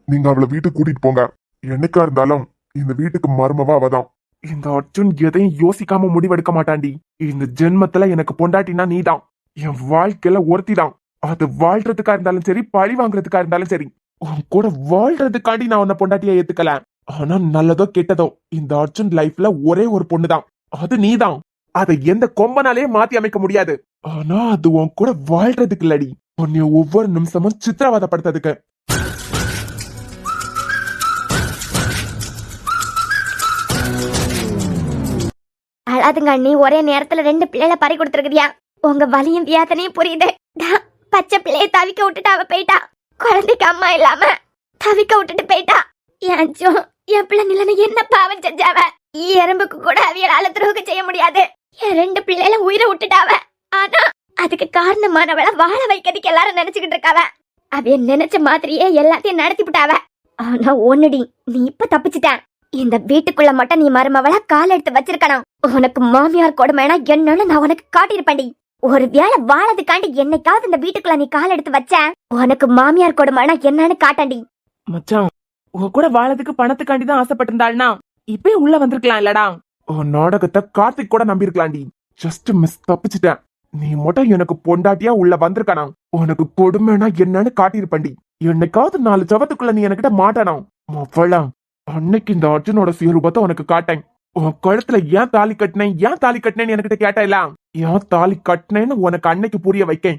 [SPEAKER 4] நீங்க அவளை வீட்டுக்கு கூட்டிட்டு போங்க. என்னைக்கா இருந்தாலும் இந்த வீட்டுக்கு மருமவா அவதான்.
[SPEAKER 1] இந்த அர்ஜுன் எதையும் யோசிக்காம முடிவெடுக்க மாட்டான்டி. இந்த ஜென்மத்துல எனக்கு பொண்டாட்டினா நீதான். என் வாழ்க்கையில ஒருத்திதான். அது வாழ்றதுக்கா இருந்தாலும் சரி, பழி வாங்குறதுக்கா இருந்தாலும் சரி, உன் கூட வாழ்றதுக்காண்டி நான் உன்னை பொண்டாட்டியா ஏத்துக்கல. ஆனா நல்லதோ கெட்டதோ இந்த அர்ஜுன் லைஃப்ல ஒரே ஒரு பொண்ணுதான், அது நீதான். அதை எந்த கொம்பனாலே மாத்தி அமைக்க முடியாது. ஆனா அது உன் கூட வாழ்றதுக்கு இல்லடி, உன்னை ஒவ்வொரு நிமிஷமும் சித்திரவதைப்படுத்துறதுக்கு.
[SPEAKER 3] அழாதுங்க அண்ணி, ஒரே நேரத்துல 2 பிள்ளைகளை பறி கொடுத்துருக்குதியா. உங்க வலியும் வியாதனையும் புரியுது. பச்சை பிள்ளைய தவிக்க விட்டுட்டு அவ போயிட்டா. குழந்தைக்கு அம்மா இல்லாம தவிக்க விட்டுட்டு போயிட்டா. என் பிள்ளை நிலனை என்ன பாவம் செஞ்சாவ? எறும்புக்கு கூட அவியலால துரோகம் செய்ய முடியாது. என் 2 பிள்ளைல உயிரை விட்டுட்டாவ. ஆனா அதுக்கு காரணமானவள வாழ வைக்கிறதுக்கு எல்லாரும் நினைச்சுக்கிட்டு இருக்காவ. அவ நினைச்ச மாதிரியே எல்லாத்தையும் நடத்தி விட்டாவ. ஆனா ஒன்னுடி, நீ இப்ப தப்பிச்சுட்ட. இந்த வீட்டுக்குள்ள மட்டும் நீ மருமவளா கால் எடுத்து வச்சிருக்கணும். உனக்கு மாமியார் கொடுமைனா என்னன்னு நான் உனக்கு காட்டியிருப்பேன்டி. ஒரு வேளை வாழதுக்காண்டி என்னைக்காவது இந்த வீட்டுக்குள்ள நீ கால் எடுத்து வச்ச, உனக்கு மாமியார் கொடுமைனா என்னன்னு காட்டண்டி.
[SPEAKER 5] மச்சான், உங்க கூட வாழறதுக்கு பணத்துக்காண்டி தான் ஆசைப்பட்டிருந்தாள்னா இப்பயே உள்ள வந்திருக்கலாம் இல்லடா.
[SPEAKER 1] உன் நாடகத்தை கார்த்திக் கூட நம்பியிருக்கலாண்டி. Just miss, தப்பிச்சுட்டேன். நீ மட்டும் எனக்கு பொண்டாட்டியா உள்ள வந்திருக்கணும். உனக்கு கொடுமைனா என்னன்னு காட்டியிருப்பண்டி. என்னைக்காவது 4 செவத்துக்குள்ள நீ என்கிட்ட மாட்டணும். மவளா, அன்னைக்கு இந்த அர்ஜுனோட சுயரூபத்தை உனக்கு காட்டேன். உன் கழுத்துல ஏன் தாலி கட்டினேன்னு என்கிட்ட கேட்டேல. ஏன் தாலி கட்டினேன்னு உனக்கு அன்னைக்கு புரிய வைக்கேன்.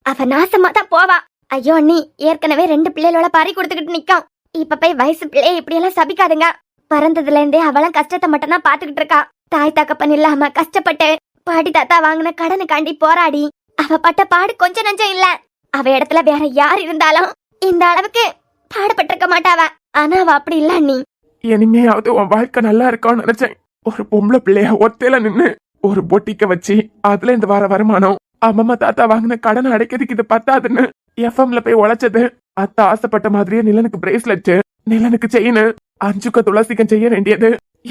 [SPEAKER 3] அவ நாசமா தான் போவா. ஐயோ அண்ணி, ஏற்கனவே 2 பிள்ளைகளோட பறி கொடுத்துக்கிட்டு நிக்கும். இப்ப போய் வயசு பிள்ளைய இப்படி எல்லாம் சபிக்காதுங்க. பிறந்ததுல இருந்தே அவளும் கஷ்டத்தை மட்டும் தான் பாத்துக்கிட்டு இருக்கா. தாய் தகப்பன் இல்லாம கஷ்டப்பட்டு பாடி தாத்தா வாங்கின கடனுக்காண்டி போராடி அவ பட்ட பாடு கொஞ்சம் நஞ்சம் இல்ல. அவ இடத்துல வேற யார் இருந்தாலும் இந்த அளவுக்கு பாடுபட்டிருக்க மாட்டாவ. ஆனா அவ அப்படி இல்ல அண்ணி.
[SPEAKER 1] இனிமையாவது உன் வாழ்க்கை நல்லா இருக்கான்னு நினைச்சேன். ஒரு பொம்பளை பிள்ளைய ஒத்தையில நின்னு ஒரு பொட்டிக்க வச்சு அதுல இந்த வர வருமானம் அம்மம்மா தாத்தா வாங்கின கடனை அடைக்கிறதுக்கு இது பத்தாதுன்னு எஃப்எம்ல போய் உழைச்சது அத்தா ஆசைப்பட்ட மாதிரியே நிலனுக்கு பிரேஸ்லெட் நிலனுக்கு செயின் அஞ்சுக்க துளசிக்கம் செய்ய வேண்டியது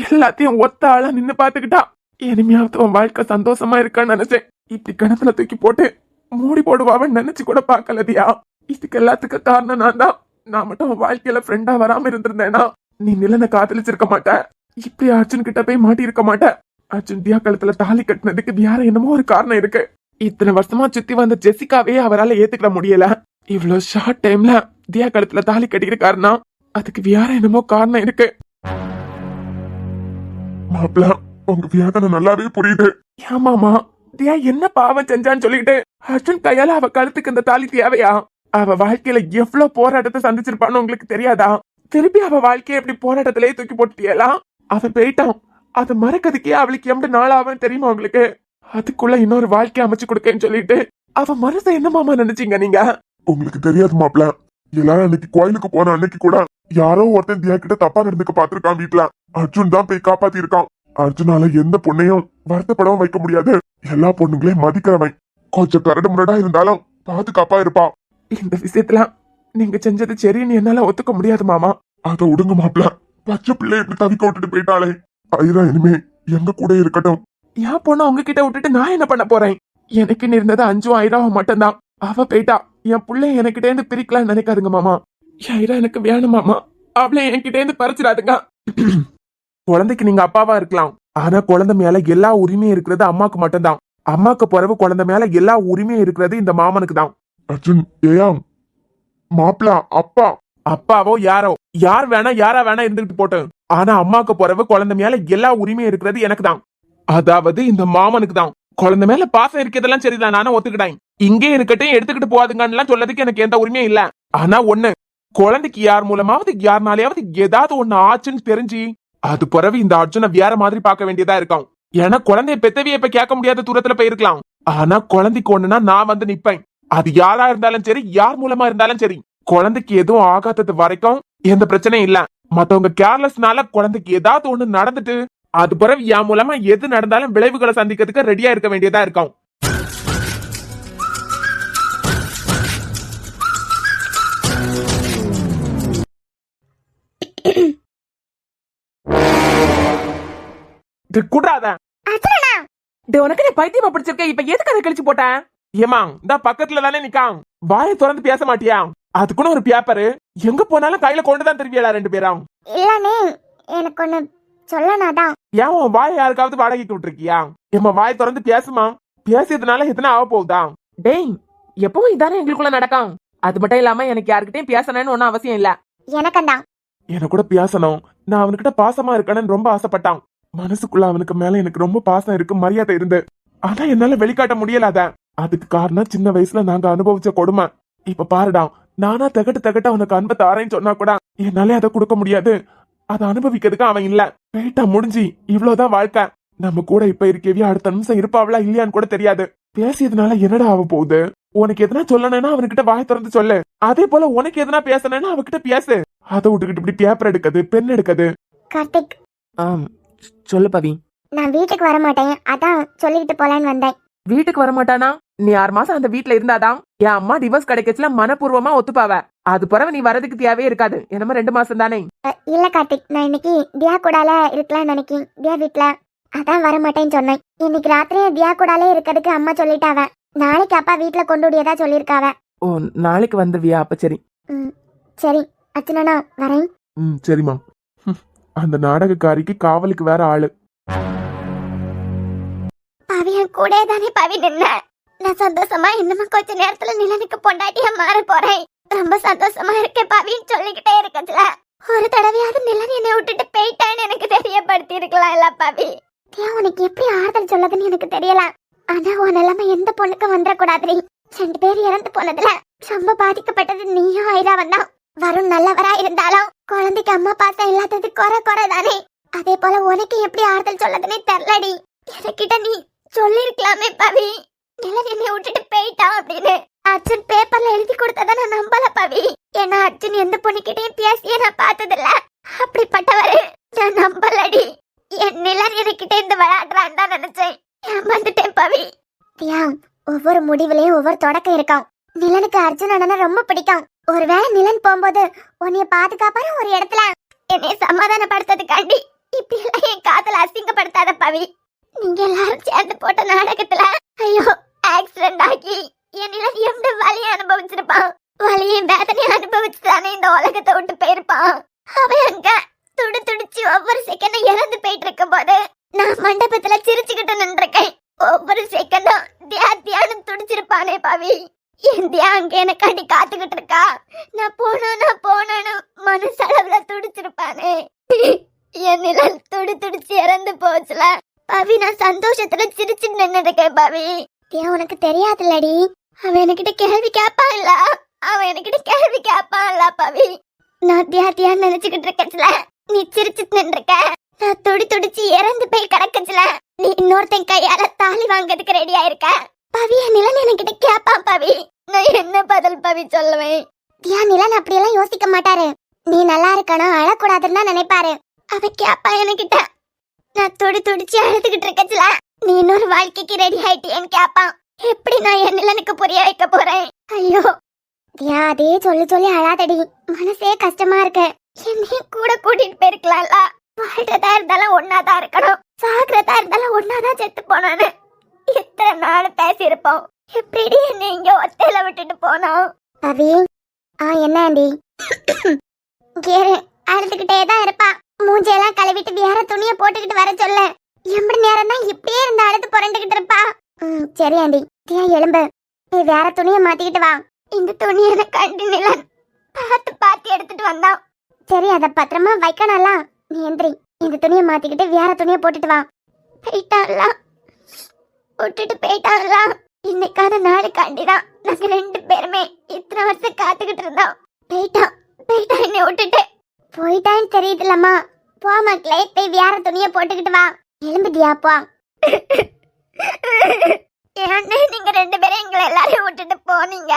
[SPEAKER 1] எல்லாத்தையும் ஒத்த ஆளா நின்னு பாத்துக்கிட்டா. இனிமையாவது உன் வாழ்க்கை சந்தோஷமா இருக்கான்னு நினைச்சேன். இப்படி கிணத்துல தூக்கி போட்டு மூடி போடுவாவன்னு நினைச்சு கூட பாக்கலதியா. இதுக்கு எல்லாத்துக்கும் காரணம் நான் தான். நான் மட்டும் உன் வாழ்க்கையில ஃப்ரெண்டா வராம இருந்திருந்தேனா நீ நிலனை காதலிச்சிருக்க மாட்ட. இப்படி அர்ஜுன் கிட்ட போய் மாட்டி இருக்க மாட்ட. அர்ஜுன் தியா கழுத்துல தாலி கட்டினதுக்கு வேற என்னமோ ஒரு காரணம் இருக்கு. இத்தனை வருஷமா சுத்தி வந்த ஜெசிகாவே அவரால் ஏத்துக்கிட முடியல. இவ்வளவு ஷார்ட் டைம்ல தியா கழுத்துல தாலி கட்டிருக்காருன்னா அதுக்கு வேற என்னமோ காரணம் இருக்கு.
[SPEAKER 4] மாப்பிள உங்க வியாதனை நல்லாவே புரியுது.
[SPEAKER 1] ஏமாமா தியா என்ன பாவம் செஞ்சான்னு சொல்லிட்டு அர்ஜுன் கையால அவ கழுத்துக்கு இந்த தாலி தேவையா? அவ வாழ்க்கையில எவ்வளவு போராட்டத்தை சந்திச்சிருப்பான்னு உங்களுக்கு தெரியாதா? திருப்பி அவ வாழ்க்கைய எப்படி போராட்டத்திலேயே தூக்கி போட்டுட்டியலாம். அவன் போயிட்டான். அதை மறக்கிறதுக்கே அவளுக்கு எவ்வளவு நாளாவும் தெரியுமா உங்களுக்கு? அதுக்குள்ள இன்னொரு வாழ்க்கை அமைச்சு கொடுக்கன்னு சொல்லிட்டு அவ மனசை என்ன மாமா நினைச்சீங்க நீங்க?
[SPEAKER 4] உங்களுக்கு தெரியாது மாப்பிள, எல்லாரும் அன்னைக்கு கோயிலுக்கு போன அன்னைக்கு கூட யாரோ ஒருத்தன் தியா கிட்ட தப்பா நடந்துக்க பாத்துருக்கான். வீட்டுல அர்ஜுன் தான் போய் காப்பாத்தி இருக்கான். அர்ஜுனால எந்த பொண்ணையும் வருத்தப்படவும் வைக்க முடியாது. எல்லா பொண்ணுங்களையும் மதிக்கிறவன். கொஞ்சம் கரடு முரடா இருந்தாலும் பாதுகாப்பா இருப்பா.
[SPEAKER 1] இந்த விஷயத்துல நீங்க செஞ்சது சரின்னு என்னால ஒத்துக்க முடியாது மாமா.
[SPEAKER 4] அத விடுங்க மாப்பிள, பச்சை பிள்ளை இப்படி தவிக்க விட்டுட்டு போயிட்டாளே. ஐரா இனிமே எங்க கூட இருக்கட்டும்.
[SPEAKER 1] என் பொண்ணை உங்ககிட்ட விட்டுட்டு நான் என்ன பண்ண போறேன்? எனக்கு இருந்தது 5 ஐராவும் மட்டும்தான். அவ போயிட்டா. என் பிள்ளை என்கிட்ட இருந்து பிரிக்கலாம்னு நினைக்காதுங்க மாமா. ஐரா எனக்கு வேணும் மாமா. அவளை என்கிட்ட இருந்து பறிச்சிடாதுங்க. குழந்தைக்கு நீங்க அப்பாவா இருக்கலாம். ஆனா குழந்தை மேல எல்லா உரிமையும் இருக்கிறது அம்மாக்கு மட்டும்தான். அம்மாக்கு பிறகு குழந்தை மேல எல்லா உரிமையும் இருக்கிறது இந்த மாமனுக்கு தான்.
[SPEAKER 4] அர்ஜுன் ஏயா மாப்பிள அப்பா
[SPEAKER 1] அப்பாவோ யாரோ யார் வேணா யாரா வேணா இருந்துகிட்டு போட்டு, ஆனா அம்மாக்கு பிறகு குழந்தை மேல எல்லா உரிமையும் இருக்கிறது எனக்கு தான். அதாவது இந்த மாமனுக்கு தான். குழந்தை மேல பாசம் இருக்கிறதெல்லாம் சரிதான், நானும் ஒத்துக்கிட்டேன். இங்கே இருக்கட்டும் எடுத்துக்கிட்டு போகாதுங்கன்னு சொல்லதுக்கு எனக்கு எந்த உரிமையும் இல்ல. ஆனா ஒண்ணு, குழந்தைக்கு யார் மூலமாவது யாருனாலையாவது ஏதாவது ஒண்ணு ஆச்சுன்னு தெரிஞ்சு அது பிறகு இந்த அர்ஜுனை வேற மாதிரி பார்க்க வேண்டியதா இருக்கும். ஏன்னா குழந்தைய பெத்தவிய இப்ப கேட்க முடியாத தூரத்துல போயிருக்கலாம். ஆனா குழந்தைக்கு ஒண்ணுன்னா நான் வந்து நிப்பேன். அது யாரா இருந்தாலும் சரி, யார் மூலமா இருந்தாலும் சரி. குழந்தைக்கு எதுவும் ஆகாதது வரைக்கும் எந்த பிரச்சனையும் இல்ல. மத்தவங்க கேர்லெஸ்னால குழந்தைக்கு ஏதாவது ஒண்ணு நடந்துட்டு அது பிறகு என் மூலமா எது நடந்தாலும் விளைவுகளை சந்திக்கிறதுக்கு ரெடியா இருக்க வேண்டியதா இருக்கும். கூடாத உனக்கு நீ பைத்தியமா பிடிச்சிருக்க. இப்ப எதுக்கு அதை கழிச்சு போட்ட? ஏமா இந்த பக்கத்துல தானே நிக்கான். வாயை திறந்து பேச மாட்டியா? அதுக்குன்னு ஒரு பேப்பரு எங்க போனாலும் கையில கொண்டுதான் திரும்பியலா ரெண்டு பேரும்.
[SPEAKER 3] இல்லனே எனக்கு ஒண்ணு சொல்லனாதான்.
[SPEAKER 1] ஏன் உன் வாயை யாருக்காவது வாடகைக்கு விட்டுருக்கியா? ஏமா வாய் திறந்து பேசுமா. பேசியதுனால எத்தனை ஆக போகுதா? டேய் எப்பவும் இதானே எங்களுக்குள்ள நடக்கும். அது மட்டும் இல்லாம எனக்கு யாருக்கிட்டையும் பேசணும்னு ஒன்னும் அவசியம் இல்ல.
[SPEAKER 3] எனக்கண்டா
[SPEAKER 1] எனக்கு கூட பேசணும். நான் அவனுக்கிட்ட பாசமா இருக்கணும்னு ரொம்ப ஆசைப்பட்டான். மனசுக்குள்ள அவனுக்கு மேல எனக்கு ரொம்ப பாசம் இருக்கு, மரியாதை இருந்து. ஆனா என்னால வெளிக்காட்ட முடியலாத. அதுக்கு காரணம் சின்ன வயசுல நாங்க அனுபவிச்ச கொடுமை. இப்ப பாருடா, நானா தகட்டு அவனுக்கு அன்பை தாரேன்னு சொன்னா கூட என்னாலே அதை கொடுக்க முடியாது. அதை அனுபவிக்கிறதுக்கு அவன் இல்ல. போயிட்டா முடிஞ்சு. இவ்வளவுதான் வாழ்க்கை. நம்ம கூட இப்ப இருக்கவே அடுத்த நிமிஷம் இருப்பாவளா இல்லையான்னு கூட தெரியாது. பேசியதுனால என்னடா ஆக போகுது? உனக்கு எதனா சொல்லணும்னா அவன்கிட்ட வாய் திறந்து சொல்லு. அதே போல உனக்கு எதனா பேசணும்னா அவகிட்ட பேசு. அதை விட்டுக்கிட்டு இப்படி பேப்பர் எடுக்குது, பென் எடுக்குது.
[SPEAKER 3] கார்த்திக்
[SPEAKER 1] சொல்லு பவி.
[SPEAKER 3] நான் வீட்டுக்கு வர மாட்டேன், அதான் சொல்லிட்டு போலான்னு வந்தேன்.
[SPEAKER 1] வீட்டுக்கு வர மாட்டானா? நீ 6 மாசம் அந்த வீட்டுல இருந்தாதான் என் அம்மா டிவோர்ஸ் கிடைக்கச்சுல மனப்பூர்வமா ஒத்துப்பாவ. அது பிறகு நீ வரதுக்கு தேவையே இருக்காது. என்னமோ 2 மாசம் தானே.
[SPEAKER 3] இல்ல கார்த்திக், நான் இன்னைக்கு தியா கூடால இருக்கலாம்னு நினைக்கேன். தியா வீட்டுல, அதான் வர மாட்டேன்னு சொன்னேன். இன்னைக்கு ராத்திரியே தியா கூடாலே இருக்கிறதுக்கு அம்மா சொல்லிட்டாவ. நாளைக்கு அப்பா வீட்டுல கொண்டு விடியதா சொல்லிருக்காவ.
[SPEAKER 1] ஓ நாளைக்கு வந்துருவியா? அப்ப சரி.
[SPEAKER 3] சரி அச்சனா வரேன்.
[SPEAKER 1] சரிம்மா. அந்த நாடகக்காரிக்கு காவலுக்கு வேற ஆளு.
[SPEAKER 3] பவியன் கூட தானே பவி நின்ன. நான் சந்தோஷமா இன்னும் கொஞ்ச நேரத்துல நிலனுக்கு பொண்டாட்டியா மாற போறேன். ரொம்ப சந்தோஷமா இருக்கேன் பவின்னு சொல்லிக்கிட்டே இருக்கதுல ஒரு தடவையாவது நிலன் என்னை விட்டுட்டு போயிட்டான்னு எனக்கு தெரியப்படுத்தி இருக்கலாம். இல்ல பவி, உனக்கு எப்படி ஆறுதல் சொல்லதுன்னு எனக்கு தெரியல. ஆனா உன் நிலைமை எந்த பொண்ணுக்கும் வந்துடக்கூடாது. 2 பேர் இறந்து போனதுல ரொம்ப பாதிக்கப்பட்டது நீயும் ஐராவன் தான். வரும் நல்லவரா இருந்தாலும் குழந்தைக்கு அம்மா பாசம் இல்லாதது குறை தானே. அதே போல உனக்கு எப்படி ஆறுதல் சொல்லதுன்னே தெரியலடி. எனக்கிட்ட நீ சொல்லிருக்கலாமே பவி, நிலன் என்னை விட்டுட்டு போயிட்டான் அப்படின்னு. அர்ஜுன் பேப்பர்ல எழுதி கொடுத்தத நான் நம்பல பவி. ஏன்னா அர்ஜுன் எந்த பொண்ணுகிட்டையும் பேசியே நான் பார்த்ததில்ல. அப்படிப்பட்டவரு நான் நம்பலடி. என் நிலன் என்கிட்ட இந்த விளையாடுறான்னு தான் நினைச்சேன். ஏமாந்துட்டேன் பவி. தியா, ஒவ்வொரு முடிவுலயும் ஒவ்வொரு தொடக்கம் இருக்கும். நிலனுக்கு அர்ஜுன் அண்ணனை ரொம்ப பிடிக்கும். ஒருவேளை நிலன் போகும்போது உன்னைய பாதுகாப்பான ஒரு இடத்துல என்னைய சமாதானப்படுத்துறதுக்காண்டி இப்படி எல்லாம் என் காதல அசிங்கப்படுத்தாத பவி. நீங்க எல்லாரும் சேர்ந்து போட்ட நாடகத்துல ஐயோ ஆக்சிடென்ட் ஆகி என் நிலன் எவ்வளவு வலியை அனுபவிச்சிருப்பான். வலியும் வேதனையும் அனுபவிச்சுதானே இந்த உலகத்தை விட்டு போயிருப்பான். அவன் அங்க துடி துடிச்சு ஒவ்வொரு செகண்டும் இறந்து போயிட்டு இருக்கும் போது நான் மண்டபத்துல சிரிச்சுக்கிட்டு நின்றுருக்கேன். ஒவ்வொரு செகண்டும் தியானு துடிச்சிருப்பானே பவி. என் தியா அங்க எனக்காண்டி காத்துக்கிட்டு இருக்கா. நான் போனோன்னு மனசளவுல துடிச்சிருப்பானே. என் நிழல் துடி துடிச்சு இறந்து போச்சுல பவி. நான் சந்தோஷத்துல சிரிச்சு நின்று இருக்கேன் பவி. தியா, உனக்கு தெரியாதுல்லடி, அவன் என்கிட்ட கேள்வி கேட்பான்ல. அவன் என்கிட்ட கேள்வி கேட்பான்ல பவி. நான் தியான்னு நினைச்சுக்கிட்டு இருக்கச்சுல நீ சிரிச்சுட்டு நின்றுருக்க. நான் துடி துடிச்சு இறந்து போய் கிடக்கச்சுல நீ இன்னொருத்தன் கையால தாலி வாங்கிறதுக்கு ரெடியா இருக்க பவி. என் நிலன் என்கிட்ட கேப்பான் பவி. நான் என்ன பதில் பவி சொல்லுவேன்? தியா, நிலன் அப்படியெல்லாம் யோசிக்க மாட்டாரு. நீ நல்லா இருக்கணும், அழக்கூடாதுன்னு தான் நினைப்பாரு. அவ கேப்பா என்கிட்ட. நான் துடி துடிச்சு அழுதுகிட்டு இருக்கச்சுல நீ இன்னொரு வாழ்க்கைக்கு ரெடி ஆயிட்டியேன்னு கேப்பான். எப்படி நான் என் நிலனுக்கு புரிய வைக்க போறேன்? ஐயோ தியா, அதே சொல்லி சொல்லி அழாதடி, மனசே கஷ்டமா இருக்கு. என்னையும் கூட கூட்டிட்டு போயிருக்கலாம்ல. வாழ்றதா இருந்தாலும் ஒன்னாதான் இருக்கணும், சாகிறதா இருந்தாலும் ஒன்னாதான் செத்து போனான்னு இத்தனை நாள் பேசியிருப்போம். எப்படி என்ன இங்க ஒத்தையில விட்டுட்டு போனோம்? பவி, என்ன ஆண்டி? கேரு அழுதுகிட்டே தான் இருப்பா. மூஞ்சையெல்லாம் கழுவிட்டு வேற துணியை போட்டுக்கிட்டு வர சொல்ல. எப்படி நேரம் தான் இப்படியே இருந்து அழுது புரண்டுகிட்டு இருப்பா. சரி ஆண்டி, தியா எலும்பு, நீ வேற துணியை மாத்திக்கிட்டு வா. இந்த துணியை எனக்கு கண்டு நிலன் பார்த்து எடுத்துட்டு வந்தான். சரி, அத பத்திரமா வைக்கணும்ல. நீ எந்திரி, இந்த துணியை மாத்திக்கிட்டு வேற துணியை போட்டுட்டு வா. போயிட்டாங்களா? விட்டுட்டு போயிட்டாங்களா? இன்னைக்கான நாளுக்காண்டிதான் நாங்க 2 பேருமே இத்தனை வருஷம் காத்துக்கிட்டு இருந்தோம். போயிட்டான் என்னை விட்டுட்டு போயிட்டான்னு தெரியுதுல்லம்மா. போ மக்களே, போய் வேற துணியை போட்டுக்கிட்டு வா. எலும்புதியா போ. ஏன்னா நீங்க 2 பேரும் எங்களை எல்லாரையும் விட்டுட்டு போனீங்க.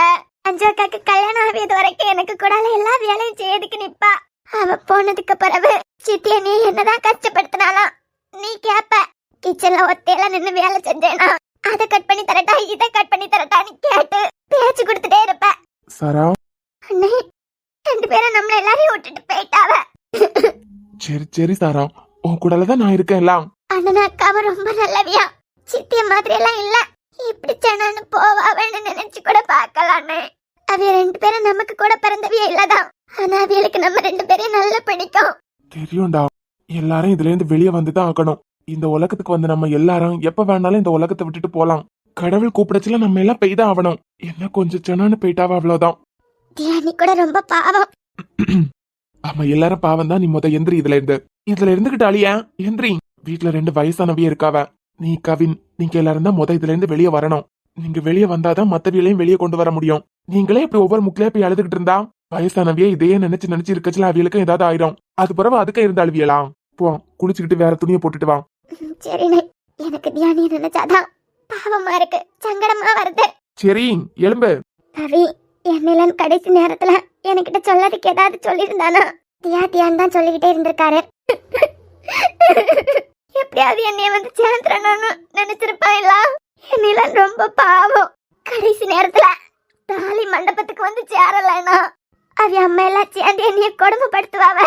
[SPEAKER 3] அஞ்சாக்காக்கு கல்யாணம் ஆகியது வரைக்கும் எனக்கு கூட எல்லா வேலையும் செய்யறதுக்கு நிப்பா. அவ போனதுக்கு பிறகு சித்திய நீ என்னதான் கஷ்டப்படுத்தினாலாம் நீ கேப்ப. கிச்சன்ல ஒத்தையில நின்னு வேலை செஞ்சேனா அதை கட் பண்ணி தரட்டா, இதை கட் பண்ணி தரட்டான்னு கேட்டு பேச்சு கொடுத்துட்டே இருப்ப.
[SPEAKER 1] சாரா,
[SPEAKER 3] அண்ணே 2 பேரும் நம்மள எல்லாரையும் விட்டுட்டு போயிட்டாவ.
[SPEAKER 1] சரி சாரா, உன் கூடல தான் நான் இருக்கேன் எல்லாம்.
[SPEAKER 3] அண்ணன் அக்காவ ரொம்ப நல்லவியா, சித்திய மாதிரி எல்லாம் இல்ல. இப்படி சொன்னான்னு போவாவேன்னு நினைச்சு கூட பாக்கலான்னு. அவைய 2 பேரும் நமக்கு கூட பிறந்தவிய இல்லதான். ஆனா அவியலுக்கு நம்ம 2 பேரையும் நல்லா பிடிக்கும்.
[SPEAKER 1] தெரியும்டா, எல்லாரும் இதுல இருந்து வெளியே வந்துதான் ஆகணும். இந்த உலகத்துக்கு வந்து நம்ம எல்லாரும் எப்ப வேணாலும் இந்த உலகத்தை விட்டுட்டு போலாம். கடவுள் கூப்பிடச்சுல நம்ம எல்லாம் பெய்தான் ஆகணும். என்ன கொஞ்சம் சொன்னான்னு போயிட்டாவா, அவ்வளவுதான்.
[SPEAKER 3] நீ கூட ரொம்ப பாவம்.
[SPEAKER 1] ஆமா, எல்லாரும் பாவம் தான். நீ எந்திரி இதுல இருந்துகிட்டு அழியா எந்திரி. வீட்டுல 2 வயசானவிய இருக்காவ. நீ கவின், நீங்க எல்லாரும் தான் இதுல இருந்து வெளியே வரணும். நீங்க வெளியே வந்தாதான் மத்தவியலையும் வெளியே கொண்டு வர முடியும். நீங்களே இப்படி ஒவ்வொரு முக்கிலே போய் அழுதுகிட்டு இருந்தா வயசானவிய இதையே நினைச்சு இருக்கச்சுல அவியலுக்கும் ஏதாவது ஆயிரும். அது பிறகு அதுக்கும் இருந்து அழுவியலாம். போ, குளிச்சுக்கிட்டு வேற துணியை போட்டுட்டு வா.
[SPEAKER 3] சரிண்ணே, எனக்கு தியானிய நினைச்சாதான் பாவமா இருக்கு, சங்கடமா வருது.
[SPEAKER 1] சரி, எலும்பு.
[SPEAKER 3] ரவி, என் நிலன் கடைசி நேரத்துல என்கிட்ட சொல்லாதுக்கு ஏதாவது சொல்லியிருந்தானா? தியான் தான் சொல்லிக்கிட்டே இருந்திருக்காரு. எப்படியாவது என்னைய வந்து சேர்ந்துடணும்னு நினைச்சிருப்பாங்களா? என் நிலன் ரொம்ப பாவம். கடைசி நேரத்துல தாலி மண்டபத்துக்கு வந்து சேரலனா அவ அம்மா எல்லாம் சேர்ந்து என்னைய கொடுமைப்படுத்துவாவ.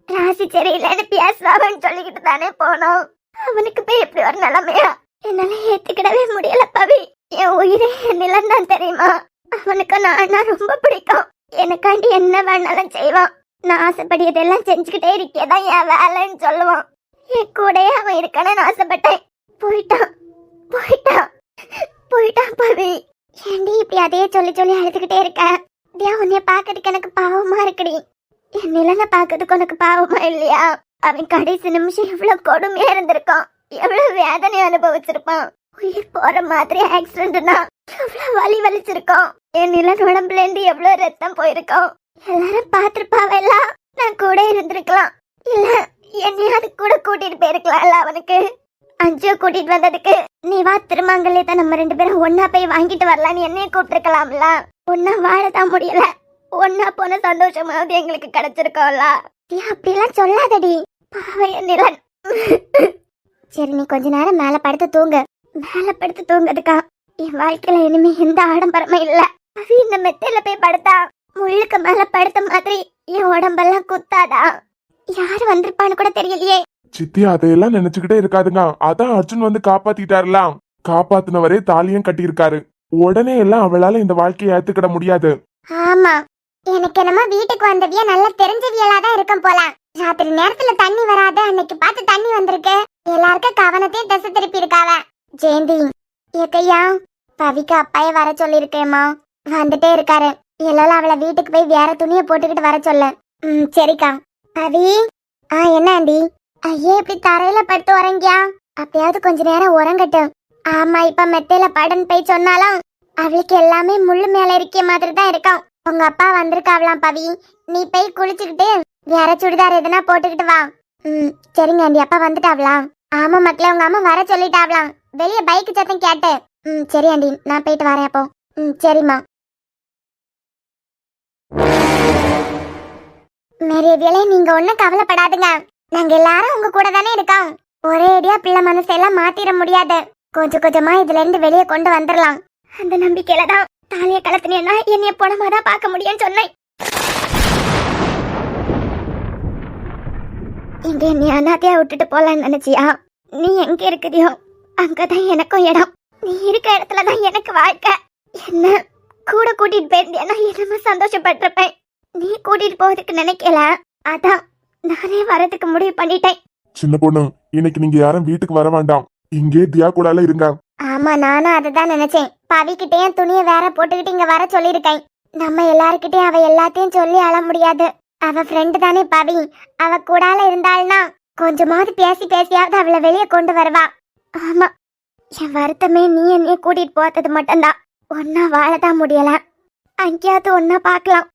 [SPEAKER 3] ராசி சரியில்லைன்னு பேசுவாவன்னு சொல்லிக்கிட்டு தானே போனோம். அவனுக்கு போய் எப்படி ஒரு நிலைமையா என்னால ஏத்துக்கிடவே முடியல பவி. என் உயிரே என் நிலன் தான் தெரியுமா? அவனுக்கு நான் ரொம்ப பிடிக்கும். எனக்காண்டி என்ன வேணாலும் செய்வான். நான் ஆசைப்படியதெல்லாம் செஞ்சுக்கிட்டே இருக்கேதான் என் வேலைன்னு சொல்லுவான். என் கூடயே அவன் இருக்கானு ஆசைப்பட்டேன். போயிட்டான் பவி. ஏண்டி இப்படி அதையே சொல்லி அழுதுகிட்டே இருக்க? தியா, உன்னைய பாக்கிறதுக்கு எனக்கு பாவமா இருக்குடி. என் நிலனை பாக்கிறதுக்கு உனக்கு பாவமா இல்லையா? அவன் கடைசி நிமிஷம் எவ்வளவு கொடுமையா இருந்திருக்கான், எவ்வளவு வேதனை அனுபவிச்சிருப்பான். உயிர் போற மாதிரி ஆக்சிடென்ட்னா எவ்வளவு வலிச்சிருக்கோம். என் நிலன் உடம்புல இருந்து எவ்வளவு ரத்தம் போயிருக்கோம். எல்லாரும் பாத்துருப்பாவெல்ல. நான் கூட இருந்திருக்கலாம், இல்ல என்னையாவது கூட கூட்டிட்டு போயிருக்கலாம்ல. அவனுக்கு அஞ்சு கூட்டிட்டு வந்ததுக்கு நீ வா, திருமங்கல்யத்தை நம்ம 2 பேரும் ஒன்னா போய் வாங்கிட்டு வரலான்னு என்னைய கூப்பிட்டுருக்கலாம்ல. ஒன்னா வாழதான் முடியல, ஒன்னா போன சந்தோஷமாவது எங்களுக்கு கிடைச்சிருக்கோம்ல. அப்படியெல்லாம் சொல்லாதடி. பாவைய நிலன் சரி நீ கொஞ்ச நேரம் மேல படுத்து தூங்கு. மேல படுத்து தூங்குறதுக்கா என் வாழ்க்கையில இனிமே எந்த ஆடம்பரமும் இல்ல. அது இந்த மெத்தையில போய் படுத்தா முள்ளுக்கு மேல படுத்த மாதிரி என் உடம்பெல்லாம் குத்தாதா? யாரு வந்திருப்பான்னு கூட தெரியலையே.
[SPEAKER 1] சித்தி அதையெல்லாம் நினைச்சுக்கிட்டே இருக்காதுங்க. அதான் அர்ஜுன் வந்து காப்பாத்திட்டாருலாம். காப்பாத்தினவரே தாலியும் கட்டியிருக்காரு. உடனே எல்லாம் அவளால இந்த வாழ்க்கையை ஏத்துக்கிட முடியாது.
[SPEAKER 3] ஆமா, எனக்கு என்னமோ வீட்டுக்கு வந்தவிய நல்லா தெரிஞ்சவியலா தான் இருக்கும் போல. ராத்திரி நேரத்துல தண்ணி வராது, அன்னைக்கு பார்த்து தண்ணி வந்திருக்கு. எல்லாருக்கும் கவனத்தையும் திசை திருப்பி இருக்காவ. ஜெயந்தி ஏக்கையா, பவிக்கு அப்பாய வர சொல்லிருக்கேம்மா. வந்துட்டே இருக்காரு. எல்லாரும் அவளை வீட்டுக்கு போய் வேற துணியை போட்டுக்கிட்டு வர சொல்லு. சரிக்கா. பவி. என்ன ஆண்டி? ஐயே இப்படி தரையில படுத்து உறங்கியா? அப்பயாவது கொஞ்ச நேரம் உறங்கட்டும். ஆமா, இப்ப மெத்தையில படுன்னு போய் சொன்னாலும் அவளுக்கு எல்லாமே முள்ளு மேல இருக்க மாதிரி தான் இருக்கும். உங்க அப்பா வந்திருக்காவலாம் பவி. நீ போய் குளிச்சுக்கிட்டு வேற சுடிதார் எதுனா போட்டுக்கிட்டு வா. சரிங்க ஆண்டி. அப்பா வந்துட்டாவலாம்? ஆமா மக்களே, உங்க அம்மா வர சொல்லிட்டாவலாம். வெளிய பைக் சத்தம் கேட்டு. சரி ஆண்டி, நான் போயிட்டு வரேன் அப்போ. சரிம்மா. மேரியவியலே, நீங்க ஒண்ணும் கவலைப்படாதுங்க. நாங்க எல்லாரும் உங்க கூட தானே இருக்கோம். ஒரே அடியா பிள்ளை மனசெல்லாம் மாத்திர முடியாது. கொஞ்சம் கொஞ்சமா இதுல இருந்து வெளியே கொண்டு வந்துடலாம். அந்த நம்பிக்கையில தான் தாலிய கலத்தினா என்னைய போனமாதான் பார்க்க முடியும்னு சொன்னேன். இங்க நீ அனாதையா விட்டுட்டு போலான்னு நினைச்சியா? நீ எங்க இருக்குதியோ அங்கதான் எனக்கும் இடம். நீ இருக்க இடத்துலதான் எனக்கு வாழ்க்கை. என்ன கூட கூட்டிட்டு போயிருந்தேன்னா என்னமா சந்தோஷப்பட்டிருப்பேன். நீ கூட்டிட்டு போறதுக்கு நினைக்கல, அதான் நானே வரதுக்கு முடிவு பண்ணிட்டேன்.
[SPEAKER 1] சின்ன பொண்ணு, இன்னைக்கு நீங்க யாரும் வீட்டுக்கு வர வேண்டாம். இங்கே தியா கூடால இருங்க.
[SPEAKER 3] ஆமா, நானும் அததான் நினைச்சேன். பவிக்கிட்டேயும் துணியை வேற போட்டுக்கிட்டு இங்க வர சொல்லிருக்கேன். நம்ம எல்லாருக்கிட்டையும் அவ எல்லாத்தையும் சொல்லி அழ முடியாது. அவ ஃப்ரெண்டு தானே பவி. அவ கூடால இருந்தாள்னா கொஞ்சமாவது பேசி பேசியாவது அவளை வெளியே கொண்டு வருவா. ஆமா, என் வருத்தமே நீ என்னைய கூட்டிட்டு போறது மட்டும்தான். ஒன்னா வாழதான் முடியல. அங்கேயாவது ஒன்னா பாக்கலாம்.